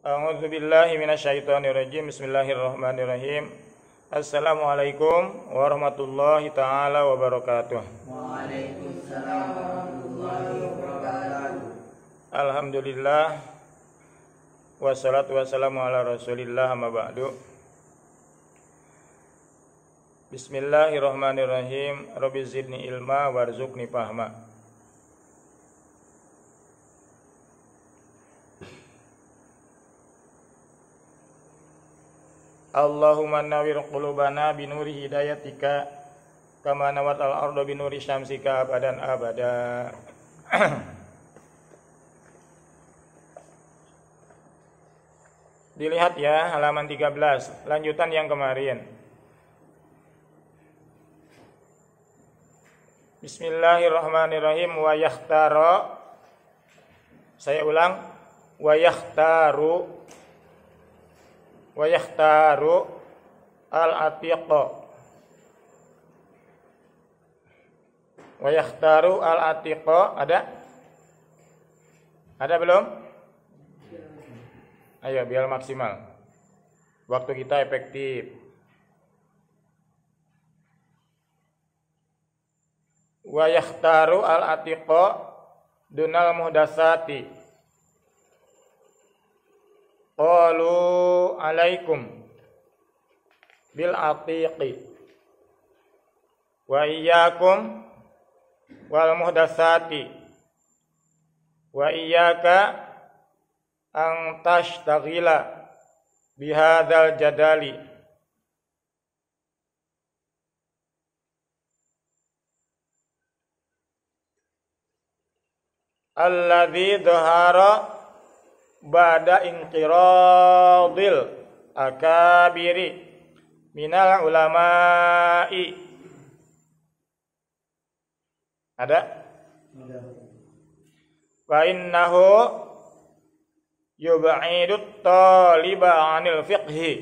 A'udzu billahi minasyaitonir rajim. Bismillahirrahmanirrahim. Assalamualaikum warahmatullahi taala wabarakatuh. Waalaikumsalam warahmatullahi wabarakatuh. Alhamdulillah wassalatu wassalamu ala Rasulillah amma ba'du. Bismillahirrahmanirrahim. Rabbi zidni ilma warzuqni fahma. Allahumma nawwir qulubana binuri hidayatika kama nawat al-ardu binuri syamsika abadan abada. Dilihat ya halaman 13, lanjutan yang kemarin. Bismillahirrahmanirrahim. Wa yakhtara, saya ulang, wa yakhtaru al-atiqa. Wa yakhtaru al-atiqa. Ada belum? Ayo biar maksimal. Waktu kita efektif. Wa yakhtaru al-atiqa dunal muhdatsati. Qalu alaikum bil atiqi wa iyyakum wal muhdatsati wa iyyaka an tashtaghila bihadzal jadali alladzi dhahara ba'da inqiradil akabiri minal ulama'i. Ada? Fa innahu yub'idut taliba 'anil fiqhi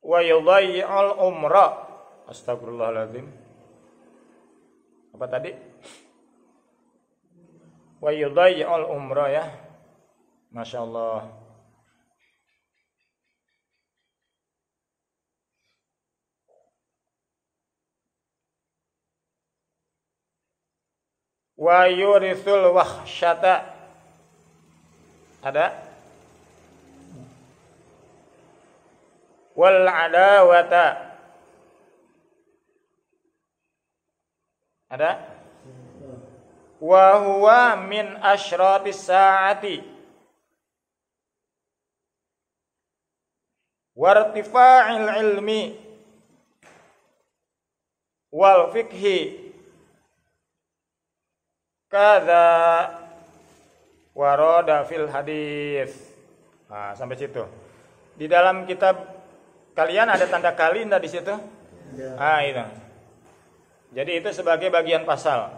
wa yudayyi'ul umra. Astagfirullahaladzim. Apa tadi? Wa yudayyi'ul umrah ya. Masya Allah. Wa yurisul wahsyata. Ada? Wal adawata. Ada? Wa huwa min asyratis saati wartifa'il ilmi wal fiqhi kadza warada fil hadis. Nah, sampai situ. Di dalam kitab kalian ada tanda kali enggak di situ? Ah, itu. Jadi itu sebagai bagian pasal.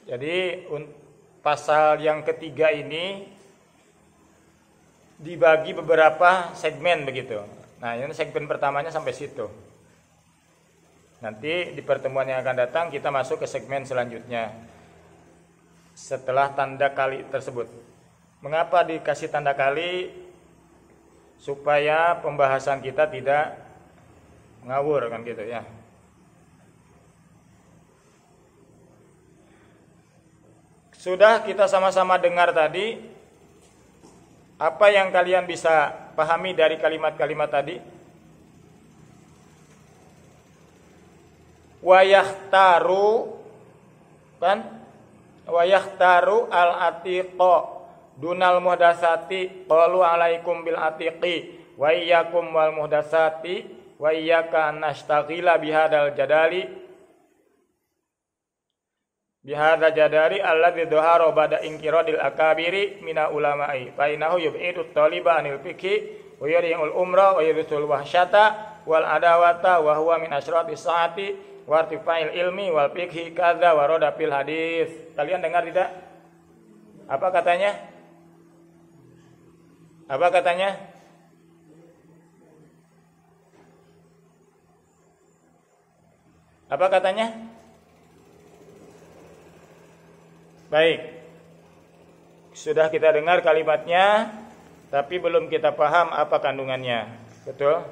Jadi pasal yang ketiga ini dibagi beberapa segmen begitu. Nah, ini segmen pertamanya sampai situ. Nanti di pertemuan yang akan datang kita masuk ke segmen selanjutnya setelah tanda kali tersebut. Mengapa dikasih tanda kali? Supaya pembahasan kita tidak ngawur kan gitu ya. Sudah kita sama-sama dengar tadi. Apa yang kalian bisa pahami dari kalimat-kalimat tadi? Wa yakhtaru, kan? Wa yakhtaru al-atiqa dunal muhdatsati qalu alaikum bil atiqi wa iyyakum wal muhdatsati wa iyyaka nastaghila bihadzal jadali alladzi dhahara ba'da inqiradil akabiri mina ulama'i fa innahu yub'idut taliba anil fiqhi wa yuri'ul umra wa yurisul wahsyata wal adawata wa huwa min asyratis saati wa irtifa'il ilmi wal fiqhi kadza warada fil hadis. Kalian dengar tidak? Apa katanya? Apa katanya? Apa katanya? Baik. Sudah kita dengar kalimatnya, tapi belum kita paham apa kandungannya. Betul?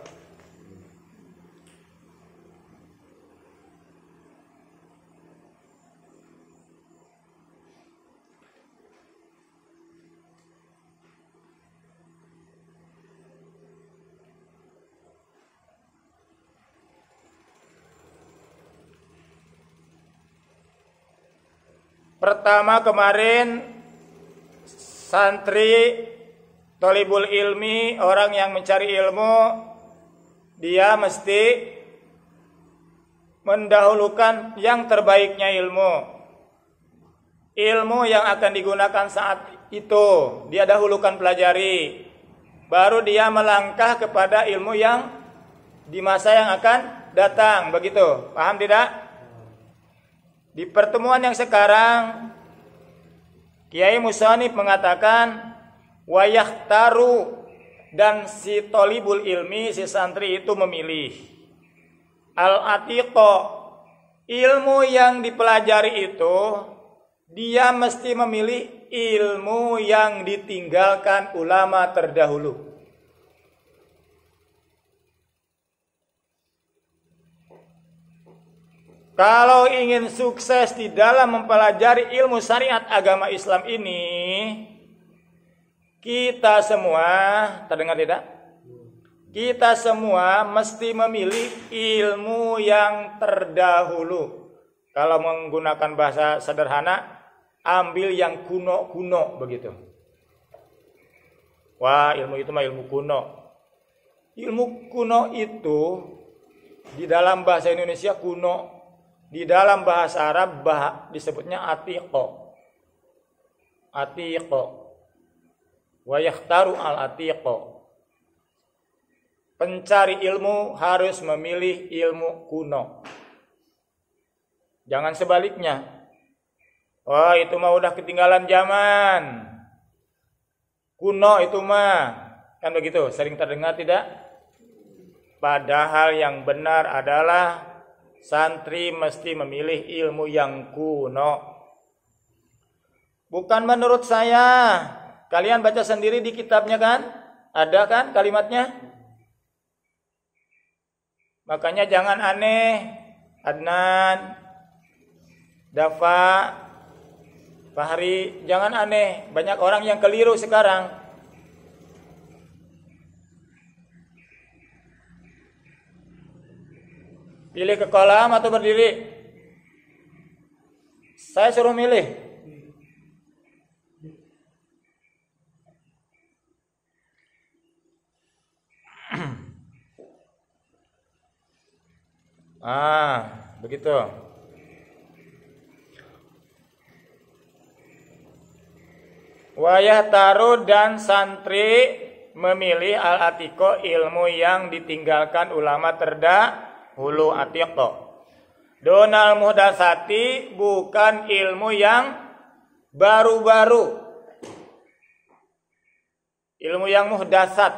Pertama kemarin santri thalibul ilmi, orang yang mencari ilmu, dia mesti mendahulukan yang terbaiknya ilmu. Ilmu yang akan digunakan saat itu dia dahulukan pelajari. Baru dia melangkah kepada ilmu yang di masa yang akan datang. Begitu, paham tidak? Di pertemuan yang sekarang Kiai Musonif mengatakan wayahtaru, dan si thalibul ilmi, si santri itu memilih al-atiqo, ilmu yang dipelajari itu dia mesti memilih ilmu yang ditinggalkan ulama terdahulu. Kalau ingin sukses di dalam mempelajari ilmu syariat agama Islam ini, kita semua, terdengar tidak? Kita semua mesti memilih ilmu yang terdahulu. Kalau menggunakan bahasa sederhana, ambil yang kuno-kuno begitu. Wah, ilmu itu mah ilmu kuno. Ilmu kuno itu di dalam bahasa Indonesia kuno. Di dalam bahasa Arab disebutnya atiqo. Atiqo. Wa yakhtaru al-atiqo. Pencari ilmu harus memilih ilmu kuno. Jangan sebaliknya. Wah, itu mah udah ketinggalan zaman. Kuno itu mah. Kan begitu, sering terdengar tidak? Padahal yang benar adalah santri mesti memilih ilmu yang kuno. Bukan menurut saya. Kalian baca sendiri di kitabnya kan? Ada kan kalimatnya? Makanya jangan aneh. Adnan, Dafa, Fahri, jangan aneh. Banyak orang yang keliru sekarang. Pilih ke kolam atau berdiri? Saya suruh milih. Begitu. Wayah taruh dan santri memilih al-atiqo, ilmu yang ditinggalkan ulama terdahulu. Atiqo donal muhdasati, bukan ilmu yang baru-baru. Ilmu yang muhdasat.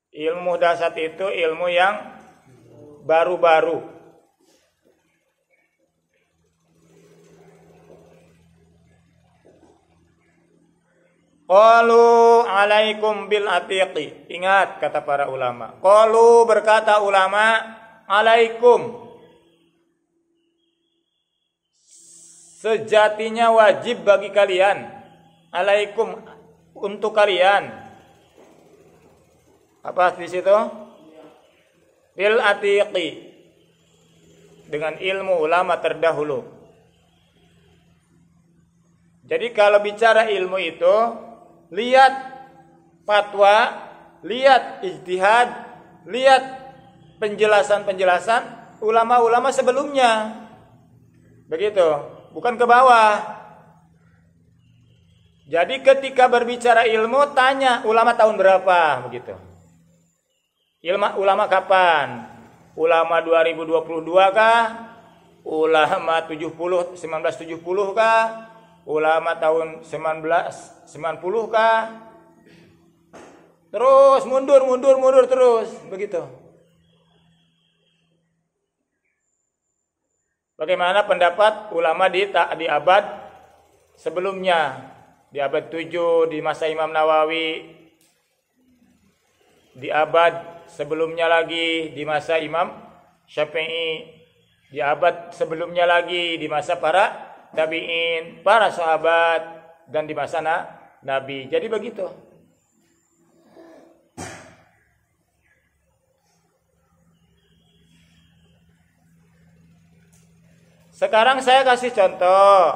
Ilmu muhdasat itu ilmu yang baru-baru. Qalu alaikum bil atiqi. Ingat kata para ulama. Qalu, berkata ulama, alaikum. Sejatinya wajib bagi kalian. Alaikum, untuk kalian. Apa di situ? Bil atiqi. Dengan ilmu ulama terdahulu. Jadi kalau bicara ilmu itu, lihat fatwa, lihat ijtihad, lihat penjelasan-penjelasan ulama-ulama sebelumnya. Begitu, bukan ke bawah. Jadi ketika berbicara ilmu, tanya ulama tahun berapa, begitu. Ulama kapan? Ulama 2022 kah? Ulama 1970 kah? Ulama tahun 1990 kah? Terus mundur terus, begitu. Bagaimana pendapat ulama di abad sebelumnya, di abad 7 di masa Imam Nawawi, di abad sebelumnya lagi di masa Imam Syafi'i, di abad sebelumnya lagi di masa para tabi'in, para sahabat, dan di masa Nabi. Jadi begitu. Sekarang saya kasih contoh.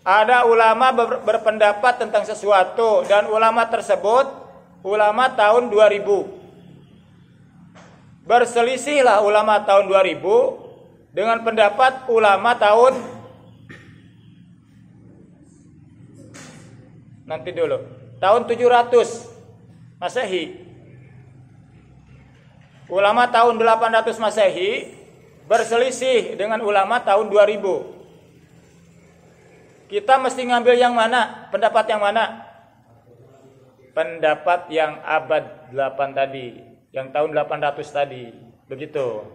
Ada ulama berpendapat tentang sesuatu dan ulama tersebut ulama tahun 2000. Berselisihlah ulama tahun 2000 dengan pendapat ulama tahun tahun 700 Masehi. Ulama tahun 800 Masehi berselisih dengan ulama tahun 2000. Kita mesti ngambil yang mana? Pendapat yang mana? Pendapat yang abad 8 tadi, yang tahun 800 tadi. Begitu.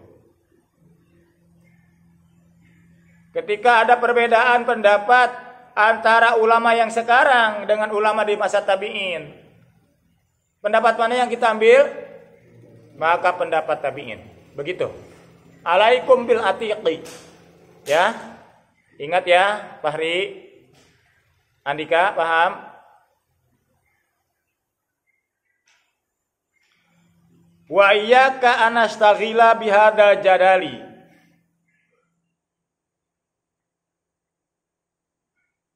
Ketika ada perbedaan pendapat antara ulama yang sekarang dengan ulama di masa tabi'in, pendapat mana yang kita ambil? Maka pendapat tabi'in. Begitu. Alaikum bil atiqi. Ya. Ingat ya, Fahri, Andika, paham? Wa iyyaka anastaghila bihadal jadali.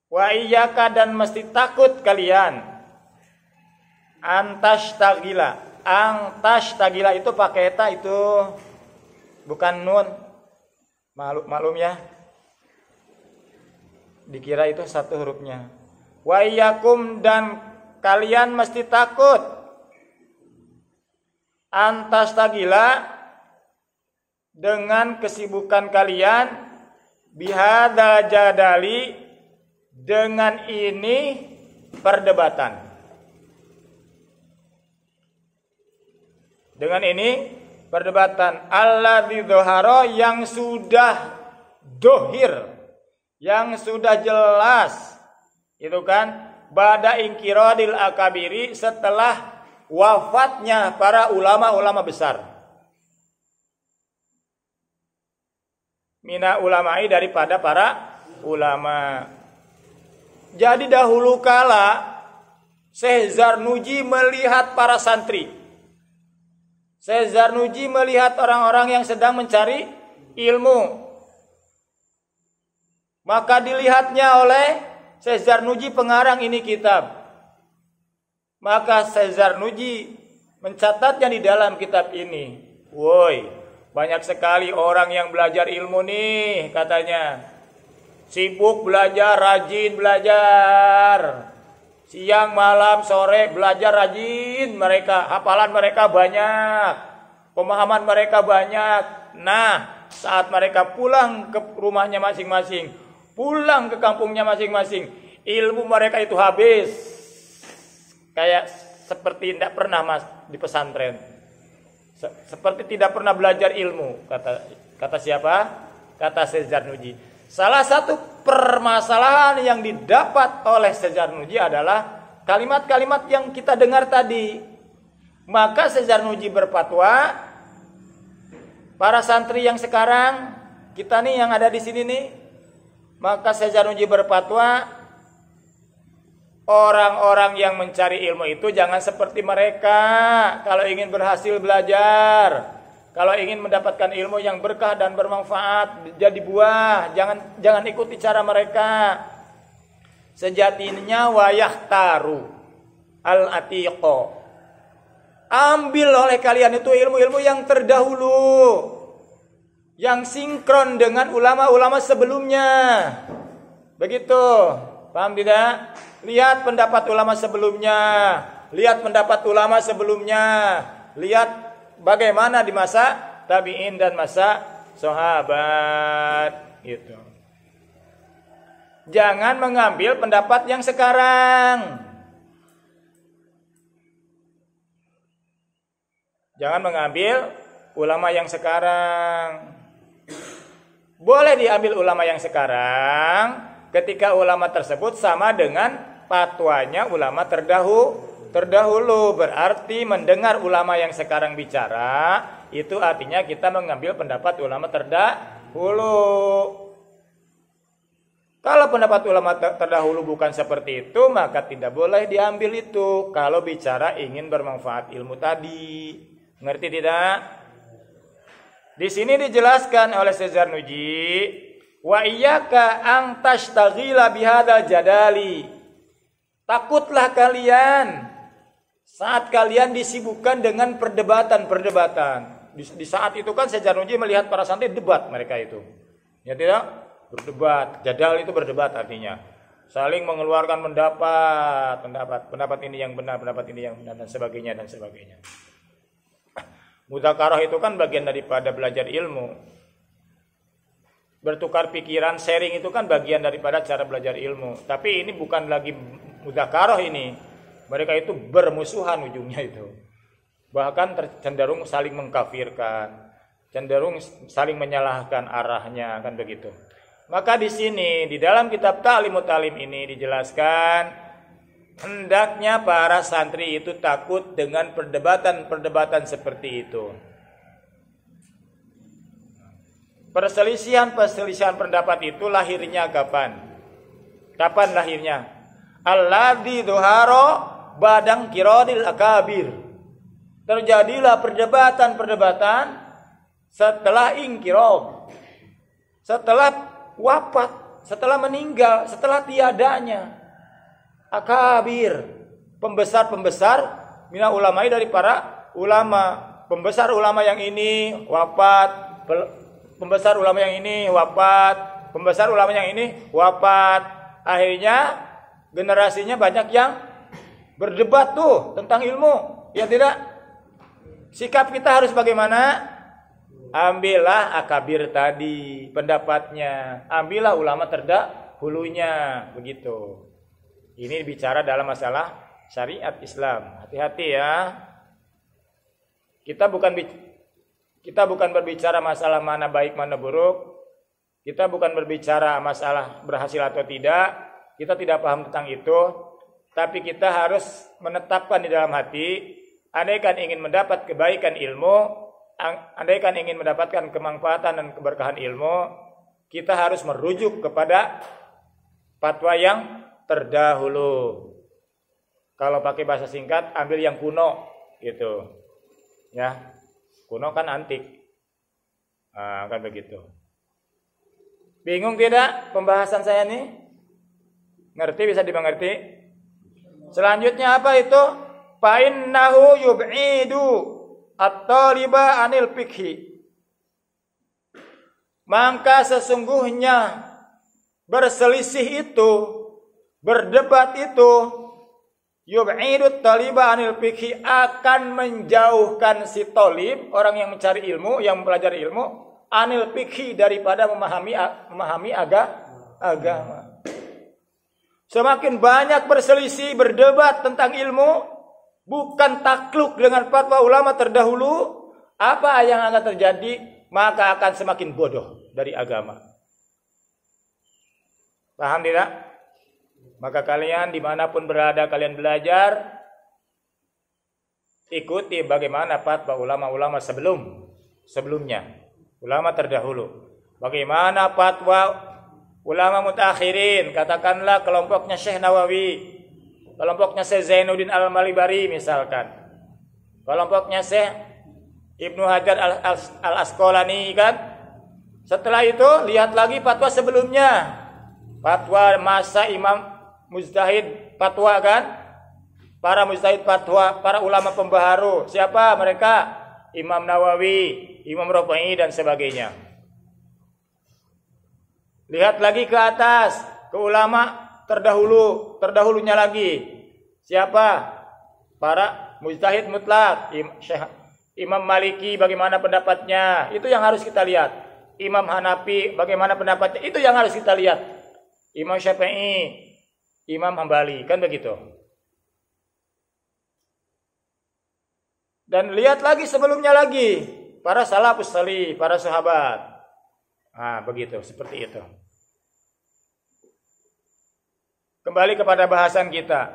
Wa iyyaka, dan mesti takut kalian. Antashtagila. Antashtagila itu pakai ta, itu bukan nun. Maklum ya. Dikira itu satu hurufnya. Wa iyyakum, dan kalian mesti takut. Antastagila, dengan kesibukan kalian. Bihadal jadali, dengan ini perdebatan. Dengan ini perdebatan. Alladzi dzahara, yang sudah dohir, yang sudah jelas, itu kan, ba'da inqiradil akabiri, setelah wafatnya para ulama-ulama besar. Mina ulamai, daripada para ulama. Jadi dahulu kala Syekh Zarnuji melihat para santri. Syekh Zarnuji melihat orang-orang yang sedang mencari ilmu. Maka dilihatnya oleh Syekh Zarnuji, pengarang ini kitab. Maka Syekh Zarnuji mencatatnya di dalam kitab ini. Woi, banyak sekali orang yang belajar ilmu nih, katanya. Sibuk belajar, rajin belajar. Siang, malam, sore belajar rajin mereka. Hafalan mereka banyak. Pemahaman mereka banyak. Nah, saat mereka pulang ke rumahnya masing-masing, pulang ke kampungnya masing-masing, ilmu mereka itu habis. Kayak seperti tidak pernah di pesantren. Seperti tidak pernah belajar ilmu, kata siapa? Kata Syekh Zarnuji. Salah satu permasalahan yang didapat oleh Syekh Zarnuji adalah kalimat-kalimat yang kita dengar tadi. Maka Syekh Zarnuji berfatwa, para santri yang sekarang, kita nih yang ada di sini nih, maka Syekh Zarnuji berfatwa, orang-orang yang mencari ilmu itu jangan seperti mereka. Kalau ingin berhasil belajar, kalau ingin mendapatkan ilmu yang berkah dan bermanfaat, jadi buah, jangan ikuti cara mereka. Sejatinya wayahtaru al-atiqo, ambil oleh kalian itu ilmu-ilmu yang terdahulu, yang sinkron dengan ulama-ulama sebelumnya. Begitu, paham tidak? Lihat pendapat ulama sebelumnya, lihat pendapat ulama sebelumnya, lihat bagaimana di masa tabi'in dan masa sahabat, gitu. Jangan mengambil pendapat yang sekarang. Jangan mengambil ulama yang sekarang. boleh diambil ulama yang sekarang ketika ulama tersebut sama dengan fatwanya ulama terdahulu. Berarti mendengar ulama yang sekarang bicara itu artinya kita mengambil pendapat ulama terdahulu. Kalau pendapat ulama terdahulu bukan seperti itu, maka tidak boleh diambil itu kalau bicara ingin bermanfaat ilmu tadi. Ngerti tidak? Di sini dijelaskan oleh Syekh Zarnuji, wa iyyaka an tashtaghila bihadzal jadali. Takutlah kalian saat kalian disibukkan dengan perdebatan. Di saat itu kan Syekh Zarnuji melihat para santri debat mereka itu. Ya tidak? Berdebat. Jadal itu berdebat artinya. Saling mengeluarkan pendapat ini yang benar, pendapat ini yang benar dan sebagainya. Mudzakarah itu kan bagian daripada belajar ilmu. Bertukar pikiran, sharing itu kan bagian daripada cara belajar ilmu. Tapi ini bukan lagi mudzakarah ini. Mereka itu bermusuhan ujungnya itu. Bahkan cenderung saling mengkafirkan, cenderung saling menyalahkan arahnya, kan begitu. Maka di sini di dalam kitab Ta'limut Ta'lim ini dijelaskan hendaknya para santri itu takut dengan perdebatan seperti itu. Perselisihan pendapat itu lahirnya kapan? Kapan lahirnya? Alladzi dhuhara badang kirodil akabir. Terjadilah perdebatan setelah ingkirob, setelah wafat, setelah meninggal, setelah tiadanya akabir, pembesar mina ulamai dari para ulama. Pembesar ulama yang ini wafat, pembesar ulama yang ini wafat, pembesar ulama yang ini wafat. Akhirnya generasinya banyak yang berdebat tuh tentang ilmu. Ya tidak? Sikap kita harus bagaimana? Ambillah akabir tadi pendapatnya, ambillah ulama terdahulunya, begitu. Ini bicara dalam masalah syariat Islam. Hati-hati ya. Kita bukan berbicara masalah mana baik mana buruk. Kita bukan berbicara masalah berhasil atau tidak. Kita tidak paham tentang itu. Tapi kita harus menetapkan di dalam hati, andaikan ingin mendapat kebaikan ilmu, andaikan ingin mendapatkan kemanfaatan dan keberkahan ilmu, kita harus merujuk kepada fatwa yang terdahulu. Kalau pakai bahasa singkat, ambil yang kuno, gitu. Ya, kuno kan antik. Kan begitu. Bingung tidak pembahasan saya nih? Ngerti, bisa dimengerti? Selanjutnya apa itu? Fa innahu yub'idu at-taliba anil fikhi. Maka sesungguhnya berselisih itu, berdebat itu, yub'idu at-taliba anil fikhi, akan menjauhkan si talib, orang yang mencari ilmu, yang mempelajari ilmu, anil fikhi, daripada memahami agama. Semakin banyak berselisih, berdebat tentang ilmu, bukan takluk dengan fatwa ulama terdahulu, apa yang akan terjadi? Maka akan semakin bodoh dari agama. Paham tidak? Maka kalian dimanapun berada, kalian belajar, ikuti bagaimana fatwa ulama-ulama sebelumnya, ulama terdahulu. Bagaimana fatwa ulama mutakhirin, katakanlah kelompoknya Syekh Nawawi, kelompoknya Syekh Zainuddin Al-Malibari misalkan, kelompoknya Syekh Ibnu Hajar Al-Asqalani kan. Setelah itu lihat lagi fatwa sebelumnya, fatwa masa Imam Mujtahid fatwa kan, para mujtahid fatwa, para ulama pembaharu, siapa mereka? Imam Nawawi, Imam Rafi'i dan sebagainya. Lihat lagi ke atas, ke ulama terdahulunya lagi. Siapa? Para mujtahid mutlak. Imam Maliki bagaimana pendapatnya? Itu yang harus kita lihat. Imam Hanafi bagaimana pendapatnya? Itu yang harus kita lihat. Imam Syafi'i, Imam Hambali, kan begitu. Dan lihat lagi sebelumnya lagi, para salafus salih, para sahabat. Begitu, seperti itu. Kembali kepada bahasan kita.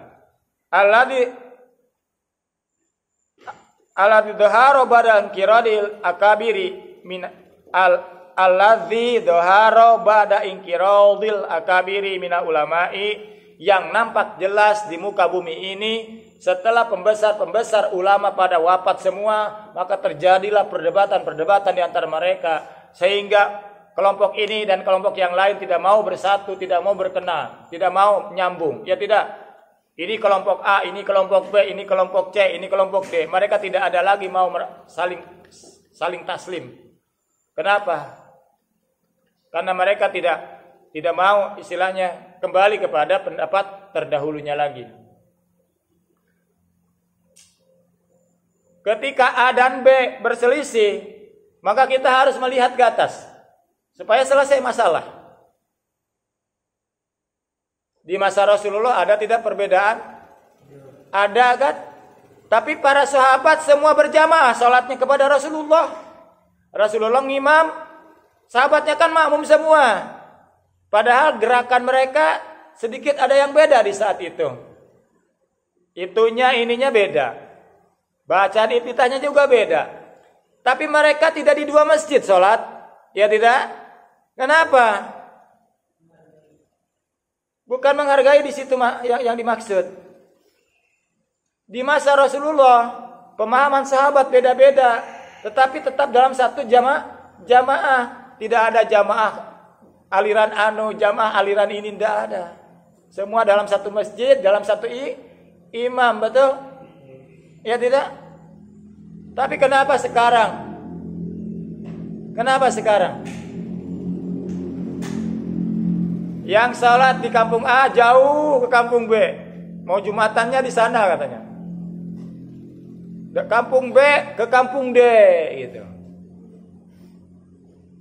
Alladzi dhahara ba'da inqiradil akabiri min alladzi dhahara ba'da inqiradil akabiri mina ulama'i, yang nampak jelas di muka bumi ini setelah pembesar-pembesar ulama pada wafat semua, maka terjadilah perdebatan-perdebatan di antara mereka, sehingga kelompok ini dan kelompok yang lain tidak mau bersatu, tidak mau berkenal, tidak mau nyambung. Ya tidak. Ini kelompok A, ini kelompok B, ini kelompok C, ini kelompok D. Mereka tidak ada lagi mau saling taslim. Kenapa? Karena mereka tidak mau istilahnya kembali kepada pendapat terdahulunya lagi. Ketika A dan B berselisih, maka kita harus melihat ke atas supaya selesai masalah. Di masa Rasulullah ada tidak perbedaan? Ada kan? Tapi para sahabat semua berjamaah salatnya kepada Rasulullah. Rasulullah ngimam, sahabatnya kan makmum semua. Padahal gerakan mereka sedikit ada yang beda di saat itu. Ininya beda. Bacaan iftitahnya juga beda. Tapi mereka tidak di dua masjid salat. Ya tidak? Kenapa? Bukan menghargai di situ yang dimaksud. Di masa Rasulullah, pemahaman sahabat beda-beda, tetapi tetap dalam satu jamaah. Tidak ada jamaah aliran jamaah aliran ini, tidak ada. Semua dalam satu masjid, dalam satu imam, betul? Ya tidak? Tapi kenapa sekarang? Yang salat di kampung A jauh ke kampung B, mau jumatannya di sana katanya. Kampung B ke kampung D gitu.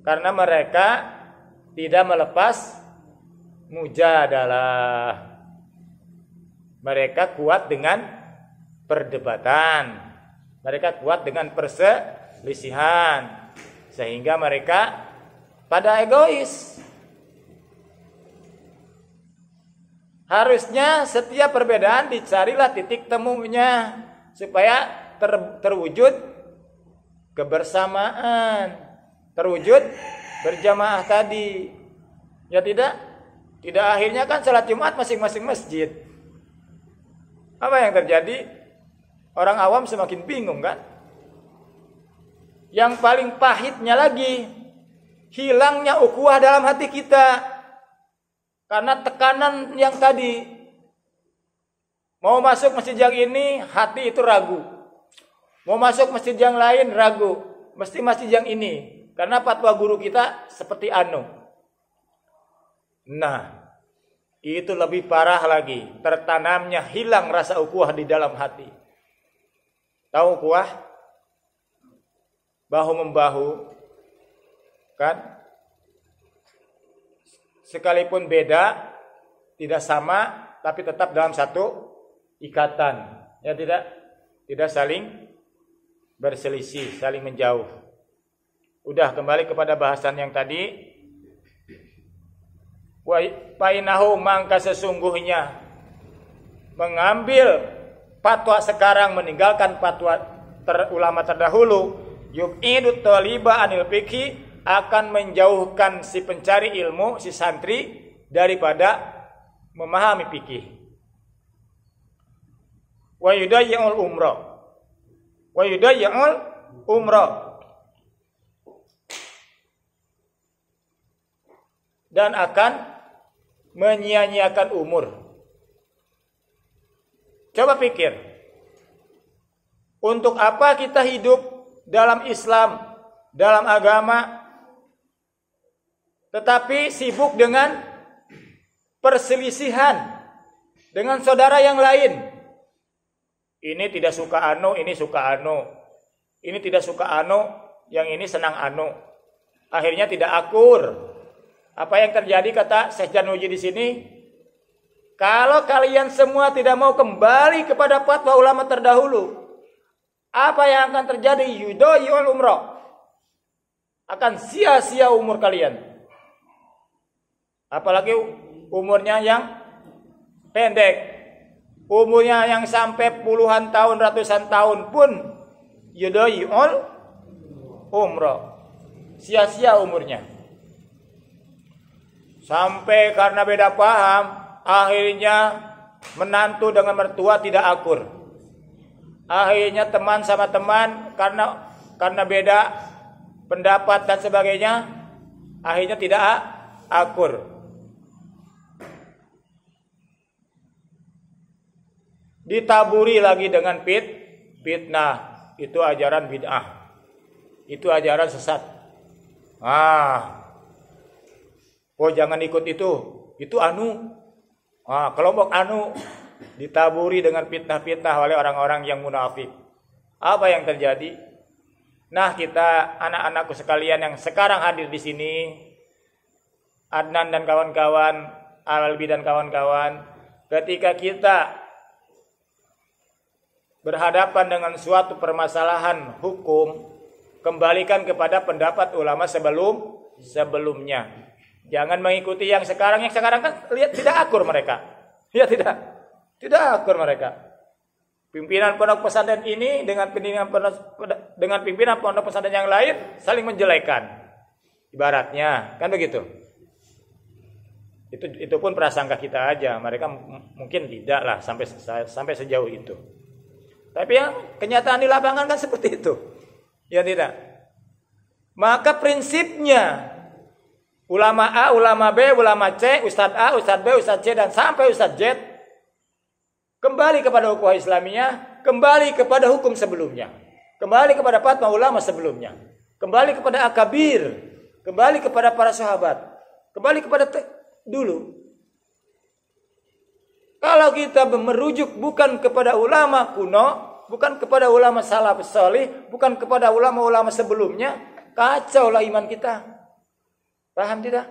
Karena mereka tidak melepas mujadalah. Mereka kuat dengan perdebatan. Mereka kuat dengan perselisihan. Sehingga mereka pada egois. Harusnya setiap perbedaan dicarilah titik temunya supaya terwujud kebersamaan, terwujud berjamaah tadi. Ya tidak? Tidak, akhirnya kan salat Jumat masing-masing masjid. Apa yang terjadi? Orang awam semakin bingung kan? Yang paling pahitnya lagi, hilangnya ukhuwah dalam hati kita. Karena tekanan yang tadi, mau masuk masjid yang ini, hati itu ragu. Mau masuk masjid yang lain, ragu. Mesti masjid yang ini. Karena fatwa guru kita seperti Nah, itu lebih parah lagi. Tertanamnya hilang rasa ukhuwah di dalam hati. Tahu ukhuwah? Bahu-membahu. Kan? Sekalipun beda, tidak sama, tapi tetap dalam satu ikatan. Ya tidak saling berselisih, saling menjauh. Udah, kembali kepada bahasan yang tadi. Wa painahu, mangka sesungguhnya mengambil fatwa sekarang, meninggalkan fatwa ulama terdahulu, yuqidut taliba anil fiqhi, akan menjauhkan si pencari ilmu, si santri daripada memahami fikih. Wa yudayyi'ul umrah. Dan akan menyia-nyiakan umur. Coba pikir. Untuk apa kita hidup dalam Islam, dalam agama, tetapi sibuk dengan perselisihan dengan saudara yang lain. Ini tidak suka ini suka Ini tidak suka yang ini senang Akhirnya tidak akur. Apa yang terjadi kata Syekh Januji di sini? Kalau kalian semua tidak mau kembali kepada fatwa ulama terdahulu, apa yang akan terjadi? Yudayyi'ul umrah. Akan sia-sia umur kalian. Apalagi umurnya yang pendek. Umurnya yang sampai puluhan tahun, ratusan tahun pun yudai'ul umrah. Sia-sia umurnya. Sampai karena beda paham, akhirnya menantu dengan mertua tidak akur. Akhirnya teman sama teman karena beda pendapat dan sebagainya, akhirnya tidak akur. Ditaburi lagi dengan fitnah. Itu ajaran bid'ah. Itu ajaran sesat. Oh jangan ikut itu. Itu anu. Kelompok anu. Ditaburi dengan fitnah-fitnah oleh orang-orang yang munafik. Apa yang terjadi? Nah, kita anak-anakku sekalian yang sekarang hadir di sini, Adnan dan kawan-kawan, Albi dan kawan-kawan, ketika kita berhadapan dengan suatu permasalahan hukum, kembalikan kepada pendapat ulama sebelumnya. Jangan mengikuti yang sekarang kan lihat tidak akur mereka. Ya tidak akur mereka. Pimpinan pondok pesantren ini dengan pimpinan pondok pesantren yang lain saling menjelekan. Ibaratnya, kan begitu. Itu pun prasangka kita aja. Mereka mungkin tidak lah sampai sejauh itu. Tapi yang kenyataan di lapangan kan seperti itu. Ya tidak. Maka prinsipnya ulama A, ulama B, ulama C, Ustadz A, Ustadz B, Ustadz C dan sampai Ustadz Z kembali kepada ukhuwah Islamiyah, kembali kepada hukum sebelumnya, kembali kepada fatwa ulama sebelumnya, kembali kepada akabir, kembali kepada para sahabat, kembali kepada dulu. Kalau kita merujuk bukan kepada ulama kuno, bukan kepada ulama salafus salih, bukan kepada ulama-ulama sebelumnya, kacaulah iman kita. Paham tidak?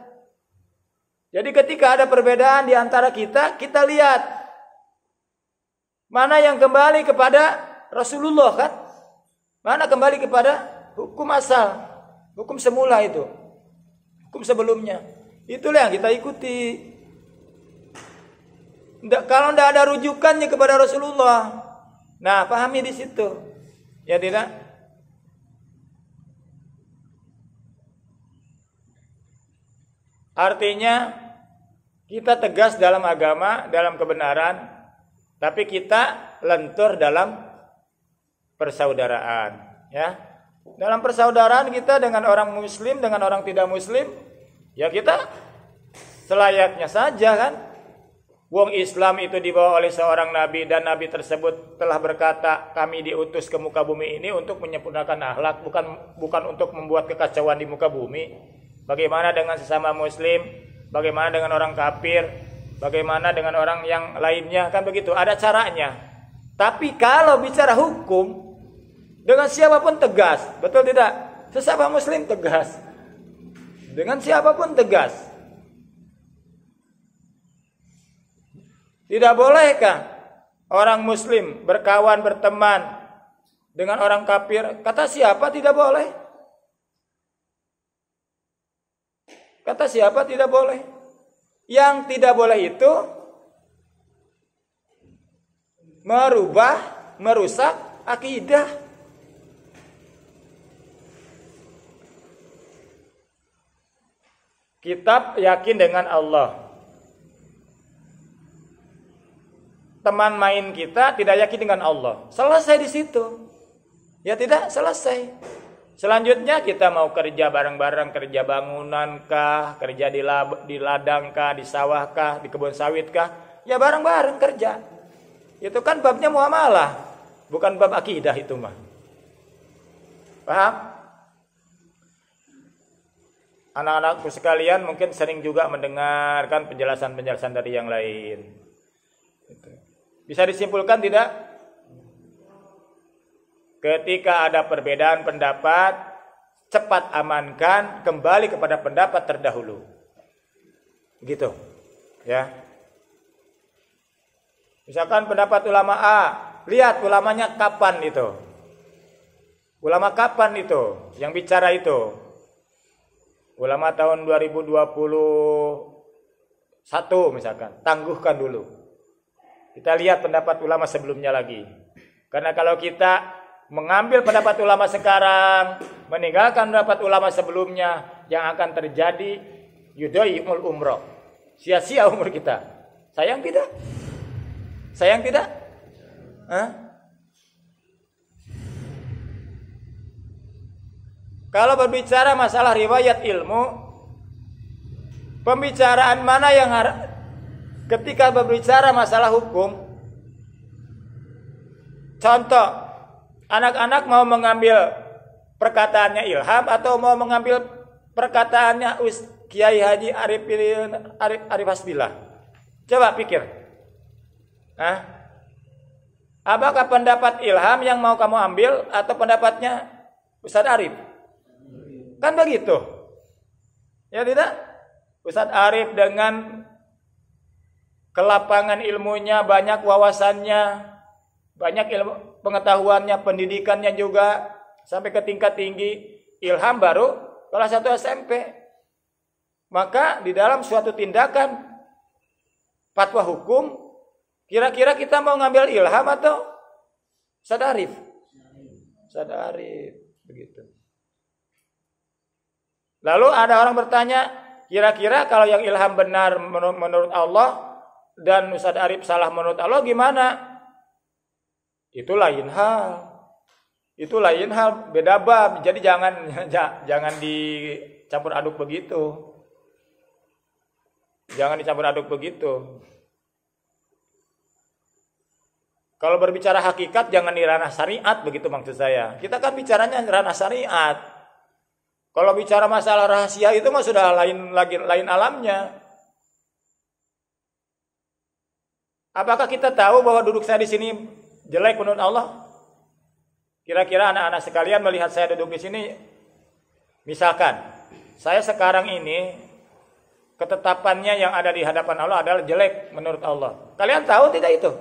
Jadi ketika ada perbedaan di antara kita, kita lihat mana yang kembali kepada Rasulullah kan? Mana kembali kepada hukum asal, hukum semula itu, hukum sebelumnya. Itulah yang kita ikuti. Kalau tidak ada rujukannya kepada Rasulullah, nah pahami di situ, ya tidak? Artinya kita tegas dalam agama, dalam kebenaran, tapi kita lentur dalam persaudaraan, ya. Dalam persaudaraan kita dengan orang muslim, dengan orang tidak muslim, ya kita selayaknya saja kan. Wong Islam itu dibawa oleh seorang nabi dan nabi tersebut telah berkata, kami diutus ke muka bumi ini untuk menyempurnakan akhlak, bukan untuk membuat kekacauan di muka bumi. Bagaimana dengan sesama muslim? Bagaimana dengan orang kafir? Bagaimana dengan orang yang lainnya? Kan begitu, ada caranya. Tapi kalau bicara hukum, dengan siapapun tegas, betul tidak? Sesama muslim tegas. Dengan siapapun tegas. Tidak bolehkah orang muslim berkawan, berteman dengan orang kafir? Kata siapa tidak boleh? Kata siapa tidak boleh? Yang tidak boleh itu merusak akidah. Kitab yakin dengan Allah. Teman main kita tidak yakin dengan Allah. Selesai di situ. Ya tidak, selesai. Selanjutnya kita mau kerja bareng-bareng, kerja bangunan kah, kerja di ladang kah, di sawah kah, di kebun sawit kah, ya bareng-bareng kerja. Itu kan babnya muamalah, bukan bab akidah itu mah. Paham? Anak-anakku sekalian mungkin sering juga mendengarkan penjelasan-penjelasan dari yang lain. Bisa disimpulkan tidak? Ketika ada perbedaan pendapat, cepat amankan, kembali kepada pendapat terdahulu. Gitu. Ya. Misalkan pendapat ulama A, lihat ulamanya kapan itu. Ulama kapan itu yang bicara itu? Ulama tahun 2021 misalkan, tangguhkan dulu. Kita lihat pendapat ulama sebelumnya lagi. Karena kalau kita mengambil pendapat ulama sekarang, meninggalkan pendapat ulama sebelumnya, yang akan terjadi yudhayyul umrah. Sia-sia umur kita. Sayang tidak? Sayang tidak? Hah? Kalau berbicara masalah riwayat ilmu, pembicaraan mana yang ketika berbicara masalah hukum, contoh, anak-anak mau mengambil perkataannya Ilham atau mau mengambil perkataannya Kiai Haji Arif Hasbillah? Coba pikir. Apakah pendapat Ilham yang mau kamu ambil atau pendapatnya Ustadz Arif? Kan begitu. Ya tidak? Ustadz Arif dengan kelapangan ilmunya, banyak wawasannya, banyak ilmu pengetahuannya, pendidikannya juga sampai ke tingkat tinggi. Ilham baru kelas 1 SMP. Maka di dalam suatu tindakan fatwa hukum, kira-kira kita mau ngambil Ilham atau Ustadz Arif? Ustadz Arif, begitu. Lalu ada orang bertanya, kira-kira kalau yang Ilham benar menurut Allah dan Ustadz Arif salah menurut Allah gimana? Itu lain hal. Itu lain hal, beda bab. Jadi jangan dicampur aduk begitu. Jangan dicampur aduk begitu. Kalau berbicara hakikat jangan di ranah syariat, begitu maksud saya. Kita kan bicaranya ranah syariat. Kalau bicara masalah rahasia itu mah sudah lain alamnya. Apakah kita tahu bahwa duduk saya di sini jelek menurut Allah? Kira-kira anak-anak sekalian melihat saya duduk di sini, misalkan saya sekarang ini ketetapannya yang ada di hadapan Allah adalah jelek menurut Allah. Kalian tahu tidak itu?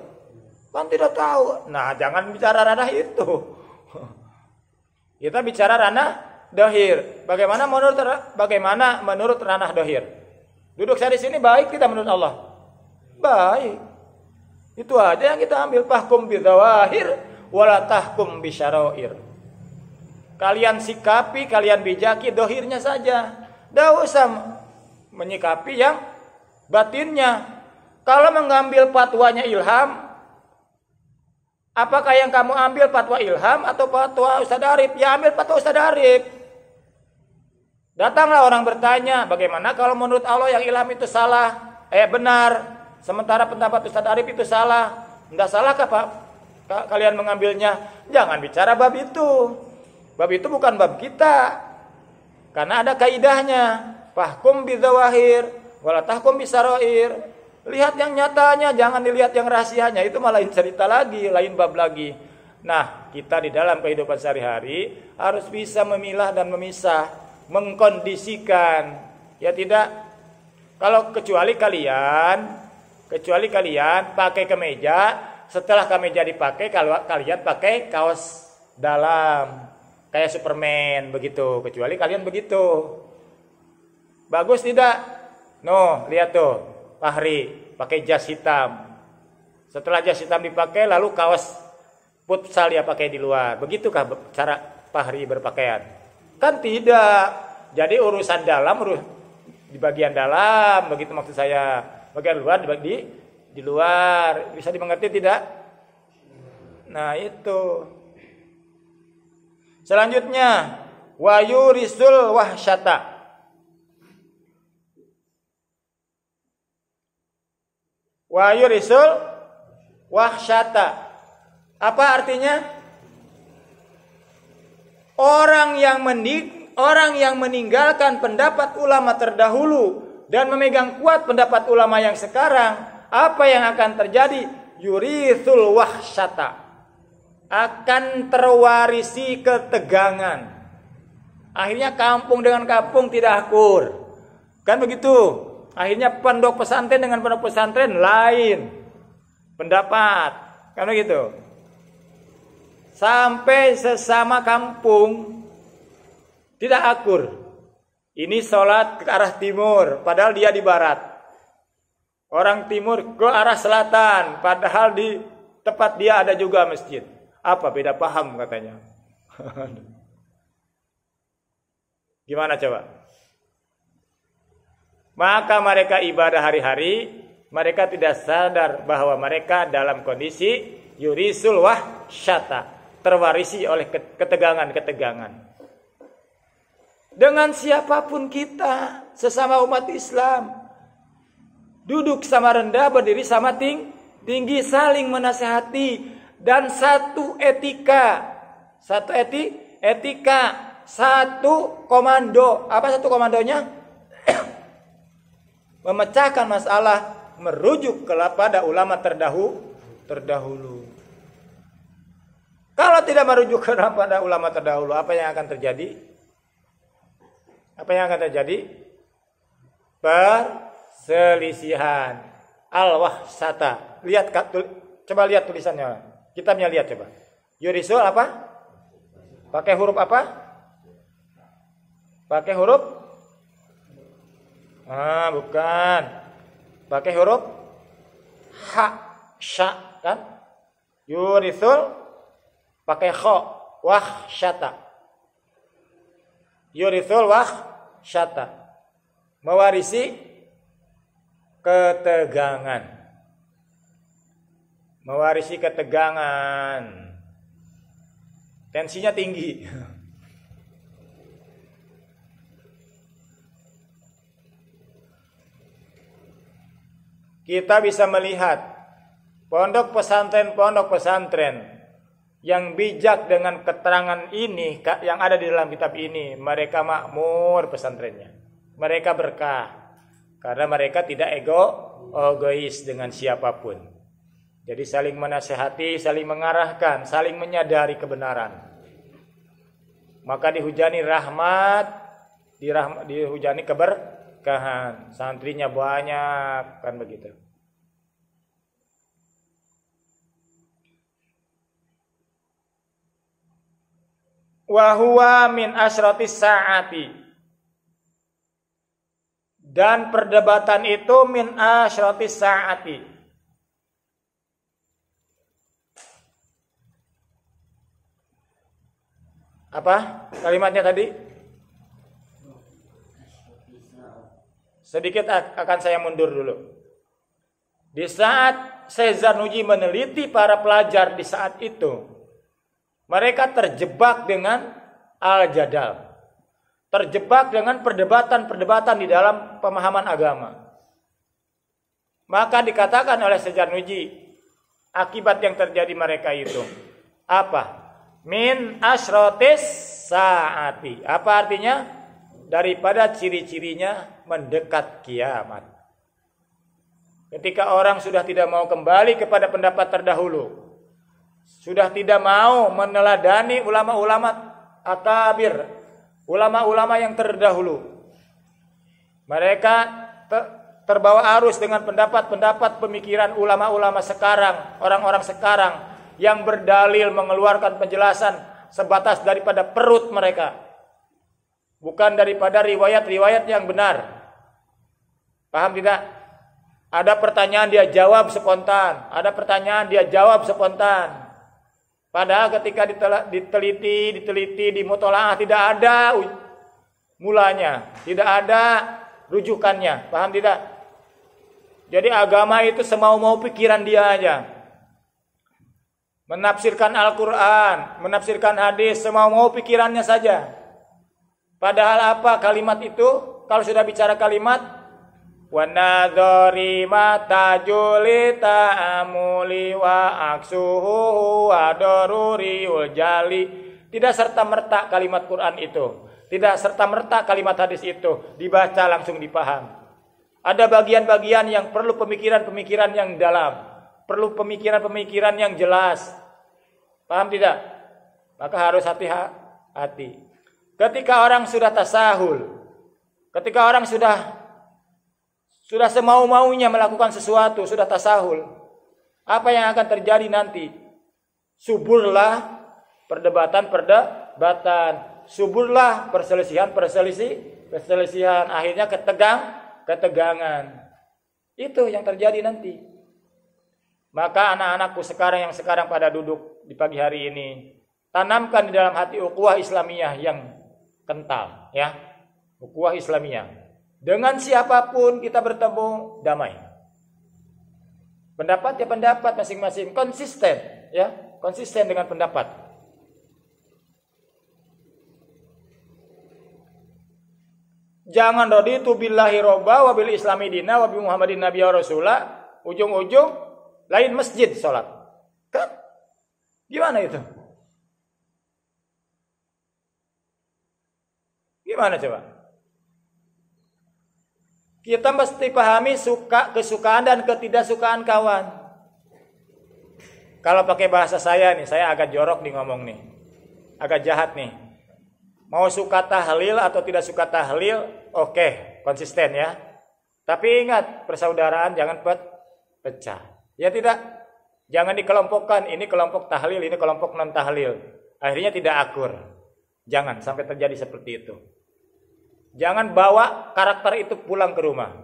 Kan tidak tahu. Nah, jangan bicara ranah itu. Kita bicara ranah dohir. Bagaimana menurut ranah dohir? Duduk saya di sini baik tidak menurut Allah? Baik. Itu aja yang kita ambil. Fahkum bidzawahir wala tahkum bisyarair. Kalian sikapi, kalian bijaki dohirnya saja. Tidak usah menyikapi yang batinnya. Kalau mengambil fatwanya Ilham, apakah yang kamu ambil fatwa Ilham atau fatwa Ustadz Arif? Ya ambil fatwa Ustadz Arif. Datanglah orang bertanya, bagaimana kalau menurut Allah yang Ilham itu salah? Benar. Sementara pendapat Ustadz Arif itu salah. Enggak salahkah Pak kalian mengambilnya? Jangan bicara bab itu. Bab itu bukan bab kita. Karena ada kaidahnya. Fahkum bidzawahir wala tahkum bisarair. Lihat yang nyatanya, jangan dilihat yang rahasianya. Itu malah lain cerita lagi, lain bab lagi. Nah, kita di dalam kehidupan sehari-hari harus bisa memilah dan memisah, mengkondisikan. Ya tidak, kalau kecuali kalian pakai kemeja, setelah kemeja dipakai kalau kalian pakai kaos dalam kayak Superman begitu, kecuali kalian begitu. Bagus tidak? No, lihat tuh. Fahri pakai jas hitam. Setelah jas hitam dipakai, lalu kaos futsal dia pakai di luar. Begitukah cara Fahri berpakaian? Kan tidak. Jadi urusan dalam di bagian dalam, begitu maksud saya. Bagian luar di luar. Bisa dimengerti tidak? Nah, itu. Selanjutnya, wayurisul wahsyata. Wayurisul wahsyata. Apa artinya? Orang yang meninggalkan pendapat ulama terdahulu dan memegang kuat pendapat ulama yang sekarang, apa yang akan terjadi? Yurisul wahsyata. Akan terwarisi ketegangan. Akhirnya kampung dengan kampung tidak akur. Kan begitu? Akhirnya pondok pesantren dengan pondok pesantren lain pendapat. Kan begitu? Sampai sesama kampung tidak akur. Ini sholat ke arah timur, padahal dia di barat. Orang timur ke arah selatan, padahal di tempat dia ada juga masjid. Apa beda paham katanya? Gimana coba? Maka mereka ibadah hari-hari, mereka tidak sadar bahwa mereka dalam kondisi yurisul wahsyata, terwarisi oleh ketegangan-ketegangan. Dengan siapapun kita, sesama umat Islam, duduk sama rendah, berdiri sama tinggi, saling menasehati, dan satu etika, satu komando. Apa satu komandonya? Memecahkan masalah, merujuk kepada ulama terdahulu. Kalau tidak merujuk kepada ulama terdahulu, apa yang akan terjadi? Perselisihan. Al-wahsata. Coba lihat tulisannya. Kitabnya lihat coba. Yurisul apa? Pakai huruf apa? Pakai huruf? Bukan. Pakai huruf ha, sya kan? Yurisul pakai kha, wahsyata. Yurisul wahsyata. Mewarisi ketegangan. Mewarisi ketegangan. Tensinya tinggi. Kita bisa melihat pondok pesantren yang bijak dengan keterangan ini yang ada di dalam kitab ini, mereka makmur pesantrennya. Mereka berkah karena mereka tidak egois dengan siapapun. Jadi saling menasehati, saling mengarahkan, saling menyadari kebenaran. Maka dihujani rahmat, dihujani keberkahan. Santrinya banyak, kan begitu. Wa huwa min asyratis saati. Dan perdebatan itu min asyratis saati. Apa kalimatnya tadi? Sedikit akan saya mundur dulu. Di saat Syekh Zarnuji meneliti para pelajar di saat itu, mereka terjebak dengan al-jadal. Terjebak dengan perdebatan-perdebatan di dalam pemahaman agama. Maka dikatakan oleh Syekh Zarnuji, akibat yang terjadi mereka itu apa? Min asyratis saati. Apa artinya? Daripada ciri-cirinya mendekat kiamat. Ketika orang sudah tidak mau kembali kepada pendapat terdahulu, sudah tidak mau meneladani ulama-ulama akabir, ulama-ulama yang terdahulu. Mereka terbawa arus dengan pendapat-pendapat pemikiran ulama-ulama sekarang, orang-orang sekarang yang berdalil mengeluarkan penjelasan sebatas daripada perut mereka, bukan daripada riwayat-riwayat yang benar. Paham tidak? Ada pertanyaan dia jawab spontan, ada pertanyaan dia jawab spontan. Padahal ketika diteliti, dimutolaah tidak ada mulanya, tidak ada rujukannya. Paham tidak? Jadi agama itu semau-mau pikiran dia aja. Menafsirkan Al-Quran, menafsirkan hadis, semau-mau pikirannya saja. Padahal apa kalimat itu? Kalau sudah bicara kalimat, wa nadhari matajuli ta'amuli wa aksuhu wa daruri jali. Tidak serta-merta kalimat Quran itu, tidak serta-merta kalimat hadis itu dibaca langsung dipaham. Ada bagian-bagian yang perlu pemikiran-pemikiran yang dalam, perlu pemikiran-pemikiran yang jelas. Paham tidak? Maka harus hati-hati. Ketika orang sudah tasahul, ketika orang sudah semau-maunya melakukan sesuatu, sudah tasahul, apa yang akan terjadi nanti? Suburlah perdebatan, suburlah perselisihan, akhirnya ketegangan. Itu yang terjadi nanti. Maka anak-anakku sekarang yang sekarang pada duduk di pagi hari ini, tanamkan di dalam hati ukhuwah Islamiyah yang kental, ya. Ukhuwah Islamiyah. Dengan siapapun kita bertemu damai. Pendapat ya pendapat masing-masing, konsisten, ya, konsisten dengan pendapat. Jangan raditu billahi robba wa bil islami dina wa bi Muhammadin nabiyya wa rasula, ujung-ujung lain masjid salat. Kan? Gimana itu? Gimana coba? Kita mesti pahami kesukaan dan ketidaksukaan kawan. Kalau pakai bahasa saya nih, saya agak jorok nih ngomong nih. Agak jahat nih. Mau suka tahlil atau tidak suka tahlil, oke, konsisten ya. Tapi ingat, persaudaraan jangan pecah. Ya tidak? Jangan dikelompokkan, ini kelompok tahlil, ini kelompok non tahlil. Akhirnya tidak akur. Jangan sampai terjadi seperti itu. Jangan bawa karakter itu pulang ke rumah.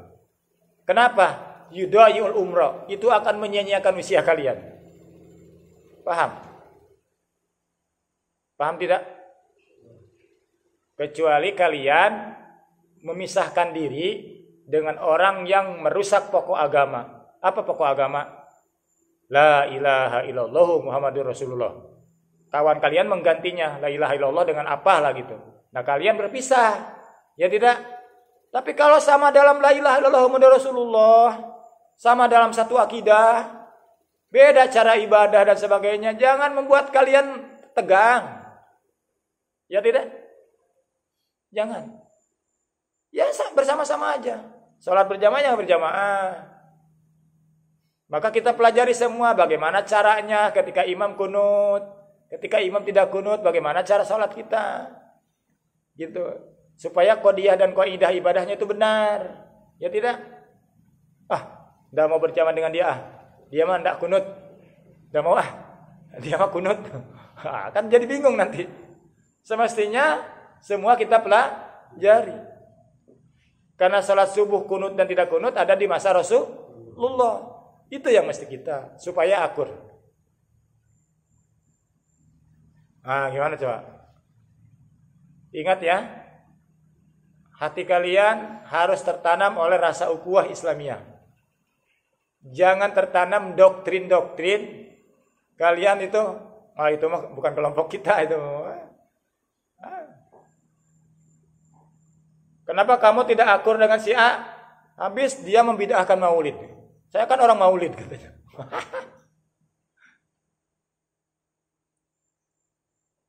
Kenapa? Yudayul umrah. Itu akan menyia-nyiakan usia kalian. Paham? Paham tidak? Kecuali kalian memisahkan diri dengan orang yang merusak pokok agama. Apa pokok agama? La ilaha illallah Muhammadur Rasulullah. Kawan kalian menggantinya la ilaha illallah dengan apalah gitu. Nah kalian berpisah. Ya tidak. Tapi kalau sama dalam la ilaha illallah Muhammadur Rasulullah, sama dalam satu akidah, beda cara ibadah dan sebagainya, jangan membuat kalian tegang. Ya tidak? Jangan. Ya bersama-sama aja. Salat berjamaah jangan berjamaah. Maka kita pelajari semua bagaimana caranya ketika imam kunut, ketika imam tidak kunut, bagaimana cara salat kita. Gitu. Supaya qadiyah dan kaidah ibadahnya itu benar. Ya tidak? Udah mau berjamaah dengan dia, dia mah enggak kunut. Udah mau dia mah kunut. Kan jadi bingung nanti. Semestinya semua kita pelajari. Karena salat subuh kunut dan tidak kunut ada di masa Rasulullah. Itu yang mesti kita supaya akur. Gimana coba? Ingat ya. Hati kalian harus tertanam oleh rasa ukhuwah Islamiyah. Jangan tertanam doktrin-doktrin kalian itu mah bukan kelompok kita itu. Kenapa kamu tidak akur dengan si A? Habis dia membid'ahkan maulid. Saya kan orang maulid katanya.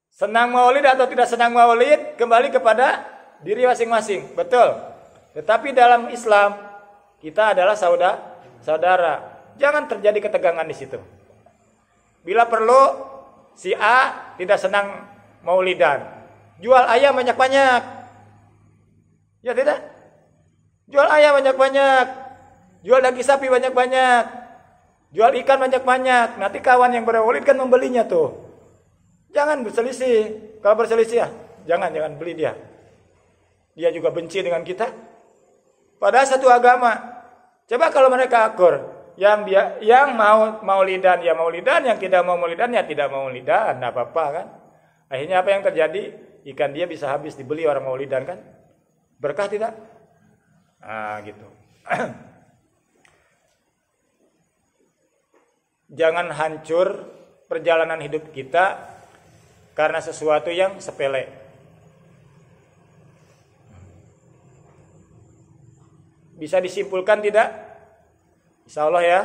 Senang maulid atau tidak senang maulid kembali kepada diri masing-masing, betul. Tetapi dalam Islam kita adalah saudara. Jangan terjadi ketegangan di situ. Bila perlu si A tidak senang maulidan, jual ayam banyak-banyak. Ya tidak? Jual ayam banyak-banyak. Jual daging sapi banyak-banyak. Jual ikan banyak-banyak. Nanti kawan yang bermaulid kan membelinya tuh. Jangan berselisih. Kalau berselisih jangan beli dia. Dia juga benci dengan kita. Padahal satu agama. Coba kalau mereka akur, yang mau maulidan ya maulidan, yang tidak mau maulidan ya tidak mau maulidan, enggak apa-apa kan? Akhirnya apa yang terjadi? Ikan dia bisa habis dibeli orang maulidan kan? Berkah tidak? Gitu. Jangan hancur perjalanan hidup kita karena sesuatu yang sepele. Bisa disimpulkan tidak? Insya Allah ya.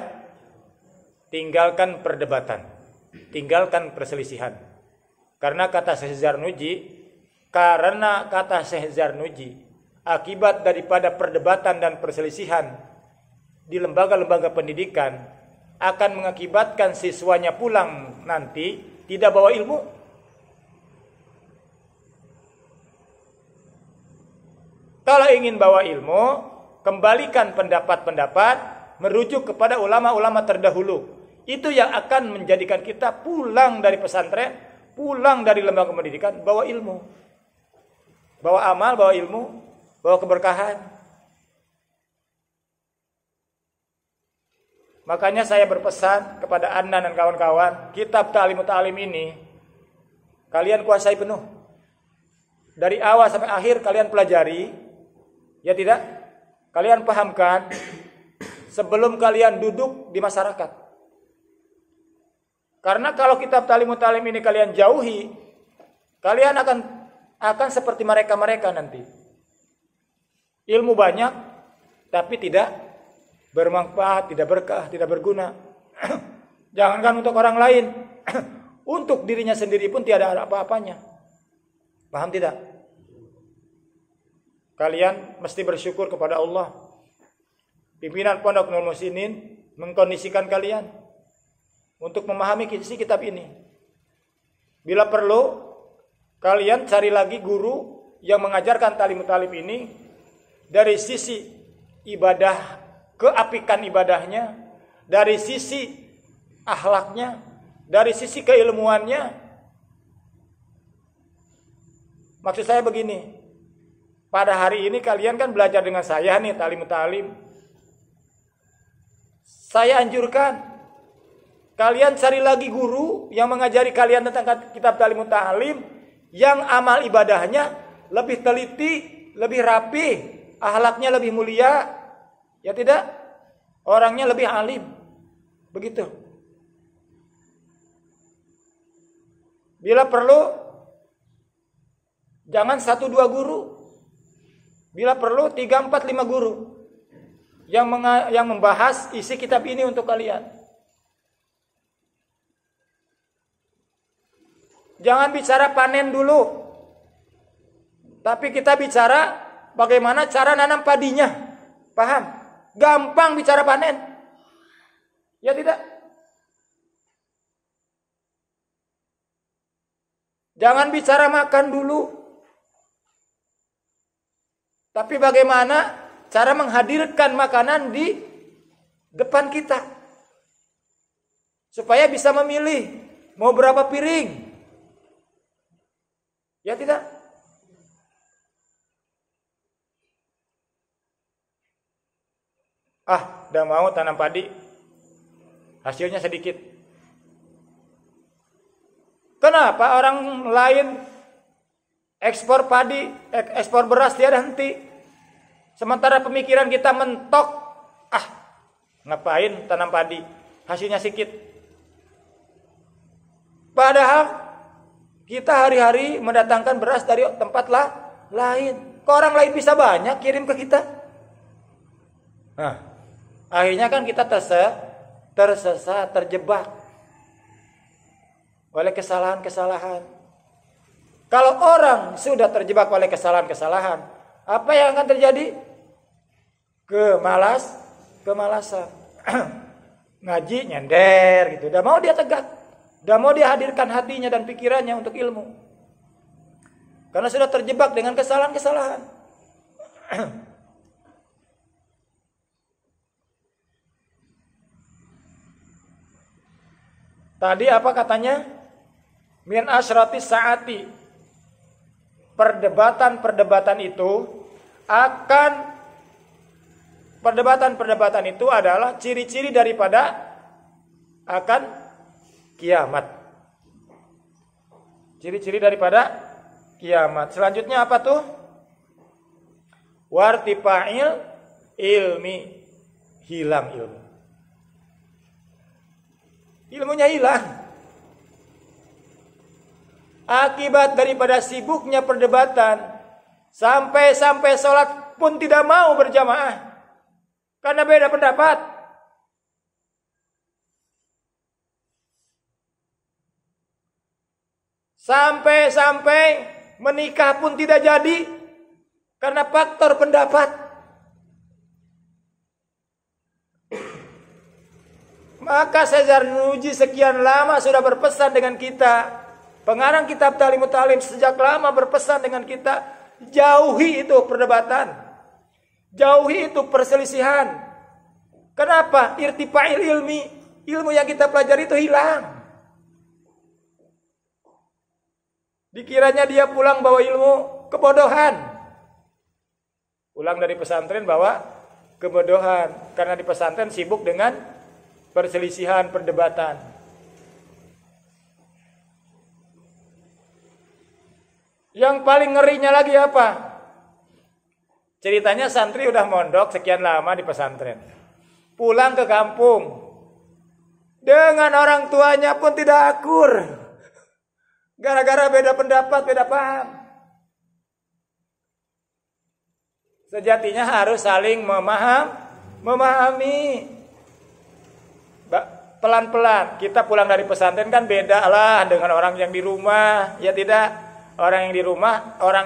Tinggalkan perdebatan. Tinggalkan perselisihan. Karena kata Syekh Zarnuji, akibat daripada perdebatan dan perselisihan di lembaga-lembaga pendidikan akan mengakibatkan siswanya pulang nanti tidak bawa ilmu. Kalau ingin bawa ilmu, kembalikan pendapat-pendapat merujuk kepada ulama-ulama terdahulu. Itu yang akan menjadikan kita pulang dari pesantren, pulang dari lembaga pendidikan, bawa ilmu. bawa amal, bawa ilmu, bawa keberkahan. Makanya saya berpesan kepada Anda dan kawan-kawan, kitab Ta'limut Ta'lim ini kalian kuasai penuh. Dari awal sampai akhir kalian pelajari, ya tidak? Kalian pahamkan sebelum kalian duduk di masyarakat. Karena kalau kitab Ta'limut Ta'lim ini kalian jauhi, kalian akan seperti mereka-mereka nanti. Ilmu banyak, tapi tidak bermanfaat, tidak berkah, tidak berguna. Jangankan untuk orang lain, untuk dirinya sendiri pun tiada apa-apanya. Paham tidak? Kalian mesti bersyukur kepada Allah. Pimpinan Pondok Nur Muhsinin mengkondisikan kalian untuk memahami isi kitab ini. Bila perlu, kalian cari lagi guru yang mengajarkan Ta'limut Ta'lim ini dari sisi ibadah, keapikan ibadahnya, dari sisi akhlaknya, dari sisi keilmuannya. Maksud saya begini, pada hari ini kalian kan belajar dengan saya nih Ta'limut Ta'lim. Saya anjurkan kalian cari lagi guru yang mengajari kalian tentang kitab Ta'limut Ta'lim yang amal ibadahnya lebih teliti, lebih rapi, akhlaknya lebih mulia, ya tidak? Orangnya lebih alim. Begitu. Bila perlu jangan 1-2 guru. Bila perlu 3-4-5 guru yang membahas isi kitab ini untuk kalian. Jangan bicara panen dulu. Tapi kita bicara bagaimana cara nanam padinya. Paham? Gampang bicara panen. Ya tidak? Jangan bicara makan dulu. Tapi bagaimana cara menghadirkan makanan di depan kita. Supaya bisa memilih mau berapa piring. Ya tidak? Udah mau tanam padi, hasilnya sedikit. Kenapa orang lain ekspor padi, ekspor beras tiada henti, sementara pemikiran kita mentok, ngapain tanam padi, hasilnya sedikit. Padahal kita hari-hari mendatangkan beras dari tempat lain. Kok orang lain bisa banyak kirim ke kita? Nah, akhirnya kan kita tersesat, terjebak oleh kesalahan-kesalahan. Kalau orang sudah terjebak oleh kesalahan-kesalahan, apa yang akan terjadi? Kemalasan. Ngaji nyender gitu. Udah mau dia tegak. Udah mau dia hadirkan hatinya dan pikirannya untuk ilmu. Karena sudah terjebak dengan kesalahan-kesalahan. Tadi apa katanya? Min asyratis saati. Perdebatan itu adalah ciri-ciri daripada akan kiamat. Ciri-ciri daripada kiamat. Selanjutnya apa tuh? Wartifa'il ilmi. Hilang ilmu. Ilmunya hilang. Akibat daripada sibuknya perdebatan, sampai sholat pun tidak mau berjamaah karena beda pendapat. Sampai menikah pun tidak jadi karena faktor pendapat. Maka Syekh Nuji sekian lama sudah berpesan dengan kita. Pengarang kitab Ta'limut Ta'lim sejak lama berpesan dengan kita. Jauhi itu perdebatan. Jauhi itu perselisihan. Kenapa? Irtifa'il ilmi. Ilmu yang kita pelajari itu hilang. Dikiranya dia pulang bawa ilmu. kebodohan. Pulang dari pesantren bawa kebodohan. Karena di pesantren sibuk dengan perselisihan, perdebatan. Yang paling ngerinya lagi apa? Ceritanya santri udah mondok sekian lama di pesantren. Pulang ke kampung. Dengan orang tuanya pun tidak akur. Gara-gara beda pendapat, beda paham. Sejatinya harus saling memahami. Pelan-pelan. Kita pulang dari pesantren kan beda lah dengan orang yang di rumah. Ya tidak. Orang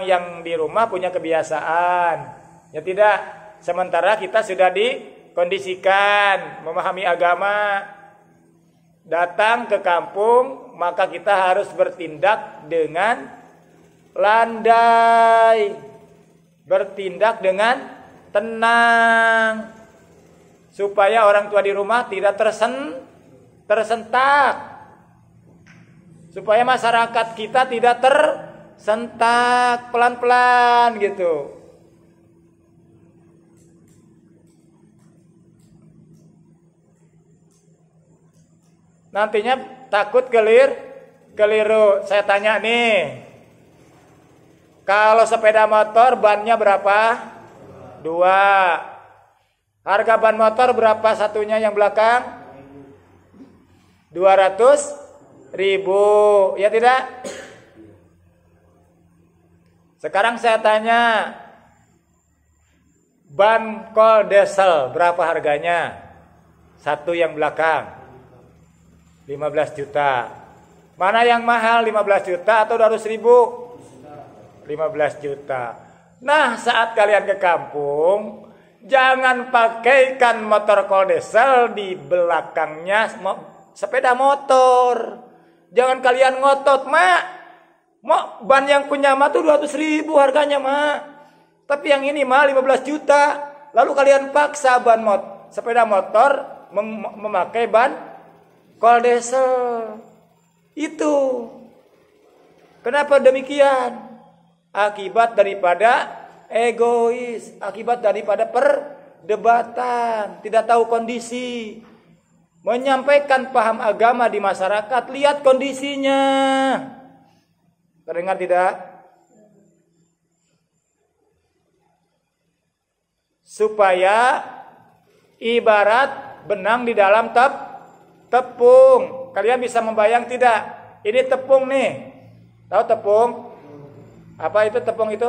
yang di rumah punya kebiasaan. Ya tidak. Sementara kita sudah dikondisikan memahami agama. Datang ke kampung, maka kita harus bertindak dengan landai. Bertindak dengan tenang. Supaya orang tua di rumah tidak tersentak. Supaya masyarakat kita tidak tersentak, pelan-pelan gitu. Nantinya takut keliru. Saya tanya nih. Kalau sepeda motor bannya berapa? 2. Harga ban motor berapa satunya yang belakang? 200.000. Ya tidak? Sekarang saya tanya. Ban kol diesel berapa harganya? Satu yang belakang. 15 juta. Mana yang mahal, 15 juta atau 200.000? 15 juta. Nah, saat kalian ke kampung, jangan pakaikan motor kol diesel di belakangnya sepeda motor. Jangan kalian ngotot, Mak. Ban yang punya Mak tuh 200.000 harganya, Mak. Tapi yang ini mah 15 juta. Lalu kalian paksa sepeda motor memakai ban kol diesel. Itu. Kenapa demikian? Akibat daripada egois, akibat daripada perdebatan, tidak tahu kondisi. Menyampaikan paham agama di masyarakat, lihat kondisinya. Terdengar tidak? Supaya ibarat benang di dalam tepung. Kalian bisa membayang tidak? Ini tepung nih. Tahu tepung? Apa itu tepung itu?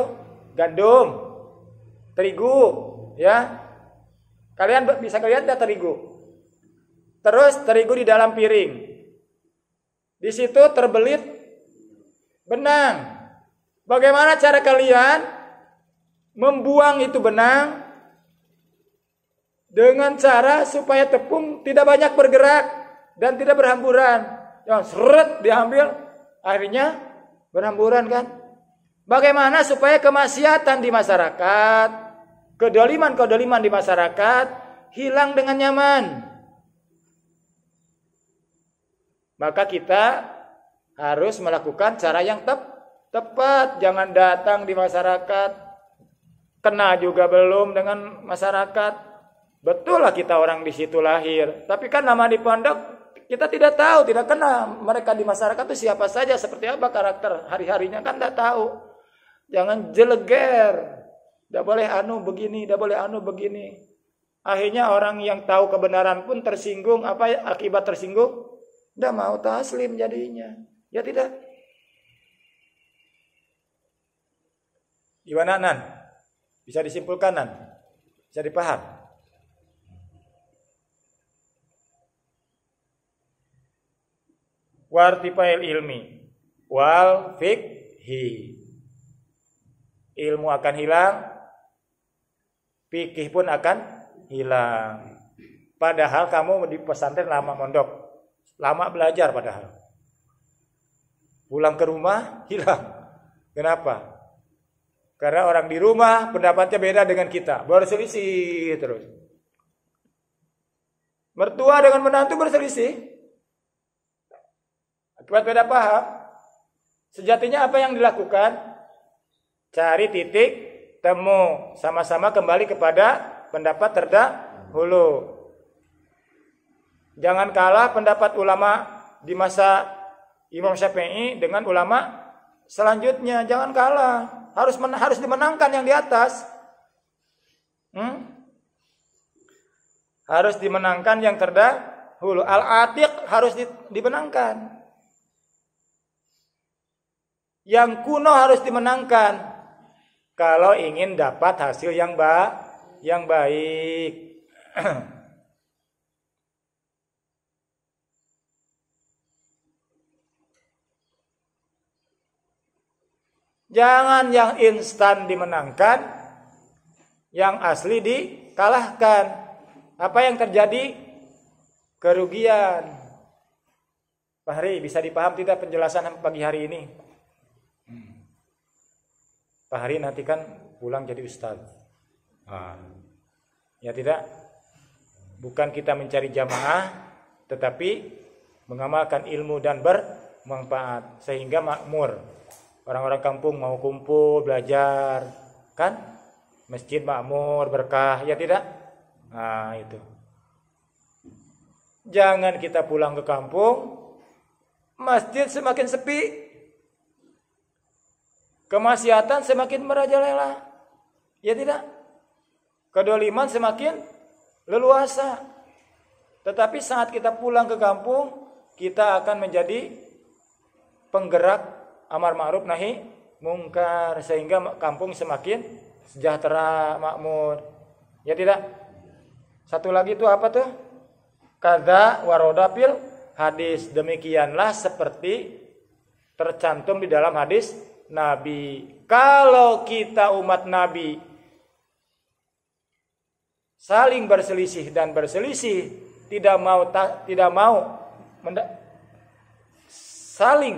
Gandum, terigu, ya. Kalian bisa lihat ya terigu. Terus terigu di dalam piring. Di situ terbelit benang. Bagaimana cara kalian membuang itu benang dengan cara supaya tepung tidak banyak bergerak dan tidak berhamburan. Yang seret diambil, akhirnya berhamburan kan? Bagaimana supaya kemaksiatan di masyarakat, kedoliman di masyarakat hilang dengan nyaman? Maka kita harus melakukan cara yang tepat. Jangan datang di masyarakat, kena juga belum dengan masyarakat. Betul lah kita orang di situ lahir, tapi kan nama di pondok kita tidak tahu, tidak kenal mereka di masyarakat itu siapa saja, seperti apa karakter hari-harinya kan tidak tahu. Jangan jeleger, tidak boleh begini, tidak boleh begini. Akhirnya orang yang tahu kebenaran pun tersinggung. Apa akibat tersinggung? Tidak mau taslim jadinya. Ya tidak. Gimana Nan? Bisa disimpulkan Nan? Bisa dipaham? Wartifail ilmi wal fikhi. Ilmu akan hilang, fikih pun akan hilang. Padahal kamu di pesantren lama mondok, lama belajar padahal. Pulang ke rumah hilang. Kenapa? Karena orang di rumah pendapatnya beda dengan kita, berselisih terus. Mertua dengan menantu berselisih. Akibat beda paham. Sejatinya apa yang dilakukan? cari titik temu, sama-sama kembali kepada pendapat terdahulu. Jangan kalah pendapat ulama di masa Imam Syafi'i dengan ulama selanjutnya, jangan kalah. Harus dimenangkan yang di atas. Harus dimenangkan yang terdahulu. Al-atiq harus dimenangkan. Yang kuno harus dimenangkan kalau ingin dapat hasil yang baik. Jangan yang instan dimenangkan, yang asli dikalahkan. Apa yang terjadi? Kerugian. Pak Hari, bisa dipaham tidak penjelasan pagi hari ini? Pak Hari nanti kan pulang jadi ustadz. Ya tidak? Bukan kita mencari jamaah, tetapi mengamalkan ilmu dan bermanfaat sehingga makmur. Orang-orang kampung mau kumpul belajar, kan? Masjid makmur berkah, ya tidak? Nah itu. Jangan kita pulang ke kampung, masjid semakin sepi, kemaksiatan semakin merajalela, ya tidak? Kedoliman semakin leluasa. Tetapi saat kita pulang ke kampung, kita akan menjadi penggerak amar ma'ruf nahi mungkar, sehingga kampung semakin sejahtera, makmur. Ya tidak? Satu lagi itu apa tuh? Kadza waroda fil hadis. Demikianlah seperti tercantum di dalam hadis Nabi. Kalau kita umat Nabi saling berselisih dan berselisih, tidak mau saling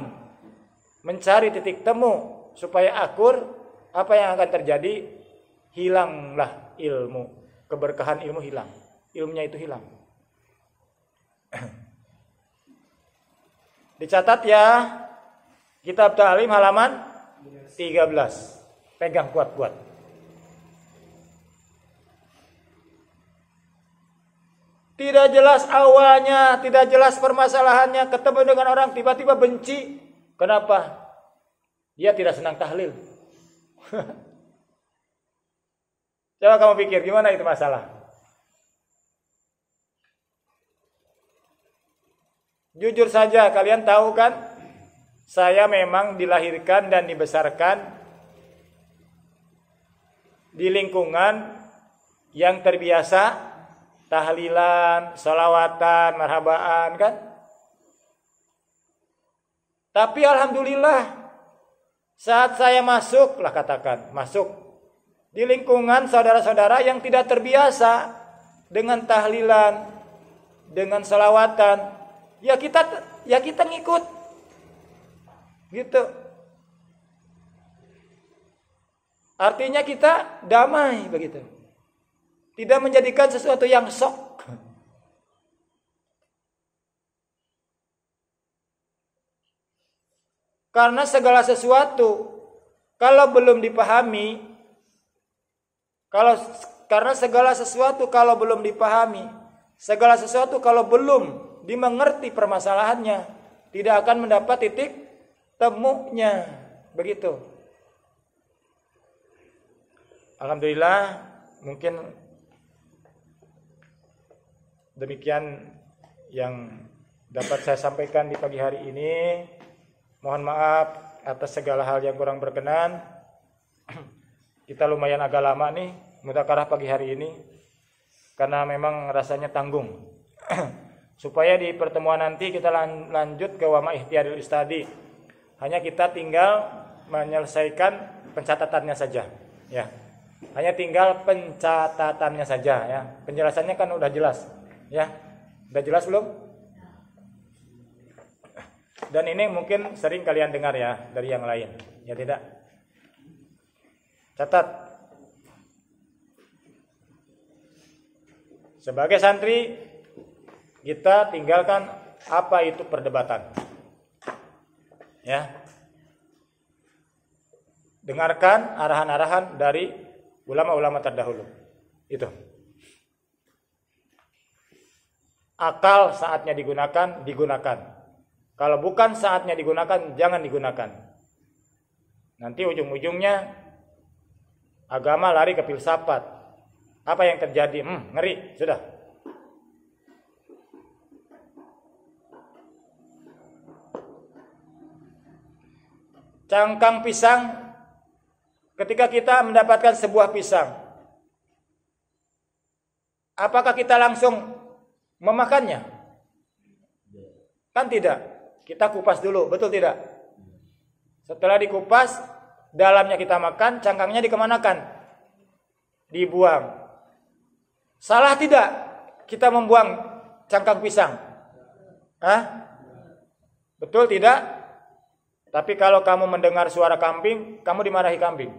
mencari titik temu supaya akur, apa yang akan terjadi? Hilanglah ilmu, keberkahan ilmu hilang, ilmunya itu hilang. Dicatat ya, kitab Ta'lim halaman 13. Pegang kuat-kuat. Tidak jelas awalnya, tidak jelas permasalahannya, ketemu dengan orang tiba-tiba benci. Kenapa? Dia tidak senang tahlil. Coba kamu pikir gimana itu masalah? Jujur saja, kalian tahu kan? Saya memang dilahirkan dan dibesarkan di lingkungan yang terbiasa tahlilan, sholawatan, marhabaan, kan? Tapi alhamdulillah, saat saya masuk di lingkungan saudara-saudara yang tidak terbiasa dengan tahlilan, dengan sholawatan, ya kita ngikut, gitu. Artinya kita damai begitu, tidak menjadikan sesuatu yang sok. Karena segala sesuatu kalau belum dipahami, segala sesuatu kalau belum dimengerti permasalahannya, tidak akan mendapat titik temunya, begitu. Alhamdulillah, mungkin demikian yang dapat saya sampaikan di pagi hari ini. Mohon maaf atas segala hal yang kurang berkenan. Kita lumayan agak lama nih mudzakarah pagi hari ini, karena memang rasanya tanggung. Supaya di pertemuan nanti kita lanjut ke wama ihtiyadil ustadi. Hanya kita tinggal menyelesaikan pencatatannya saja, ya. Hanya tinggal pencatatannya saja, ya. Penjelasannya kan udah jelas, ya. Udah jelas belum? Dan ini mungkin sering kalian dengar ya dari yang lain, ya tidak? Catat. Sebagai santri, kita tinggalkan apa itu perdebatan. Ya. dengarkan arahan-arahan dari ulama-ulama terdahulu. Itu. Akal saatnya digunakan. Kalau bukan saatnya digunakan, jangan digunakan. Nanti ujung-ujungnya agama lari ke filsafat. Apa yang terjadi? Ngeri, sudah. Cangkang pisang, ketika kita mendapatkan sebuah pisang, apakah kita langsung memakannya? Kan tidak. Kita kupas dulu, betul tidak? Setelah dikupas, dalamnya kita makan, cangkangnya dikemanakan? Dibuang. Salah tidak kita membuang cangkang pisang? Betul tidak? Tapi kalau kamu mendengar suara kambing, kamu dimarahi kambing.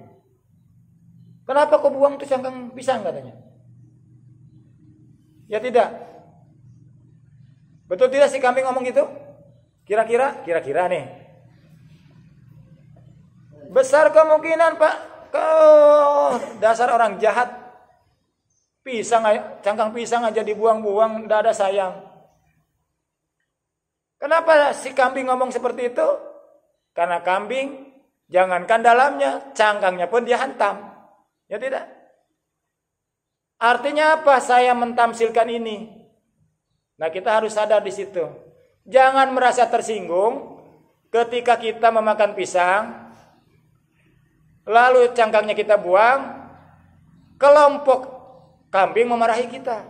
Kenapa kau buang tuh cangkang pisang katanya? Ya tidak. Betul tidak si kambing ngomong gitu? Kira-kira nih. Besar kemungkinan Pak, kau dasar orang jahat. Cangkang pisang aja dibuang-buang, tidak ada sayang. Kenapa si kambing ngomong seperti itu? Karena kambing, jangankan dalamnya, cangkangnya pun dia hantam. Ya tidak? Artinya apa saya mentamsilkan ini? Nah kita harus sadar di situ. Jangan merasa tersinggung ketika kita memakan pisang, lalu cangkangnya kita buang, kelompok kambing memarahi kita.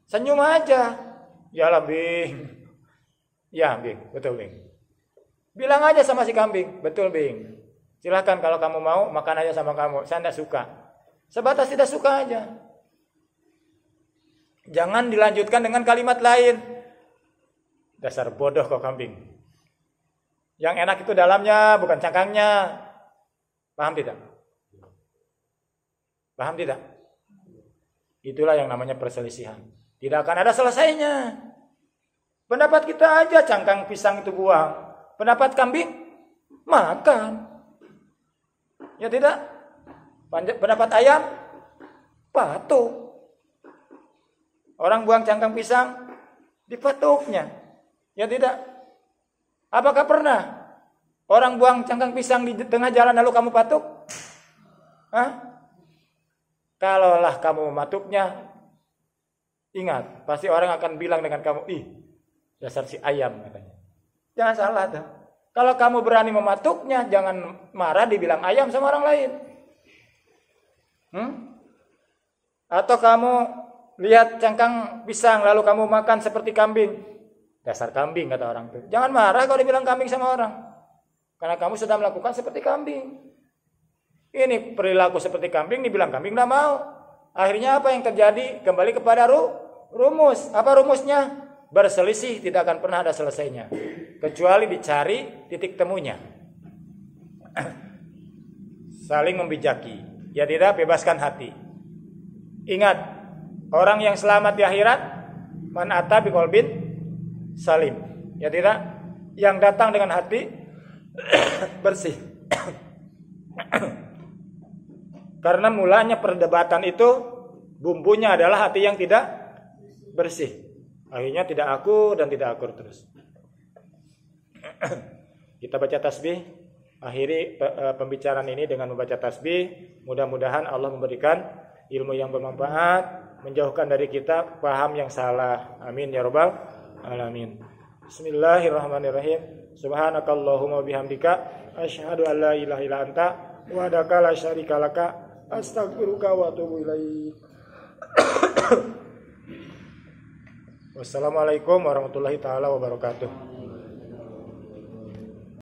Senyum aja. Ya lah Bing. Ya Bing, betul Bing. Bilang aja sama si kambing, betul Bing. Silahkan kalau kamu mau, makan aja sama kamu. Saya tidak suka. Sebatas tidak suka aja. Jangan dilanjutkan dengan kalimat lain. Dasar bodoh kau kambing. Yang enak itu dalamnya, bukan cangkangnya. Paham tidak? Paham tidak? Itulah yang namanya perselisihan. Tidak akan ada selesainya. Pendapat kita aja cangkang pisang itu buang. Pendapat kambing, makan. Ya tidak? Pendapat ayam, patuk. Orang buang cangkang pisang, dipatuknya. Ya tidak? Apakah pernah orang buang cangkang pisang di tengah jalan lalu kamu patuk? Kalaulah kamu mematuknya, ingat, pasti orang akan bilang dengan kamu, dasar si ayam katanya. Jangan salah tuh. Kalau kamu berani mematuknya, jangan marah dibilang ayam sama orang lain. Atau kamu lihat cangkang pisang lalu kamu makan seperti kambing. Dasar kambing kata orang tuh. Jangan marah kalau dibilang kambing sama orang. Karena kamu sudah melakukan seperti kambing. Ini perilaku seperti kambing, dibilang kambing tidak mau. Akhirnya apa yang terjadi? Kembali kepada rumus. Apa rumusnya? Berselisih tidak akan pernah ada selesainya. Kecuali dicari titik temunya. Saling membijaki. Ya tidak, bebaskan hati. Ingat, orang yang selamat di akhirat, man ata biqalbin salim. Ya tidak, yang datang dengan hati bersih. Karena mulanya perdebatan itu bumbunya adalah hati yang tidak bersih. Akhirnya tidak akur dan tidak akur terus. Kita baca tasbih. Akhiri pembicaraan ini dengan membaca tasbih. Mudah-mudahan Allah memberikan ilmu yang bermanfaat, menjauhkan dari kita paham yang salah. Amin ya rabbal alamin. Bismillahirrahmanirrahim. Subhanakallahumma bihamdika asyhadu an la ilaha illa anta wahdaka la syarika laka astaghfiruka wa atubu ilaik. Wassalamualaikum warahmatullahi taala wabarakatuh.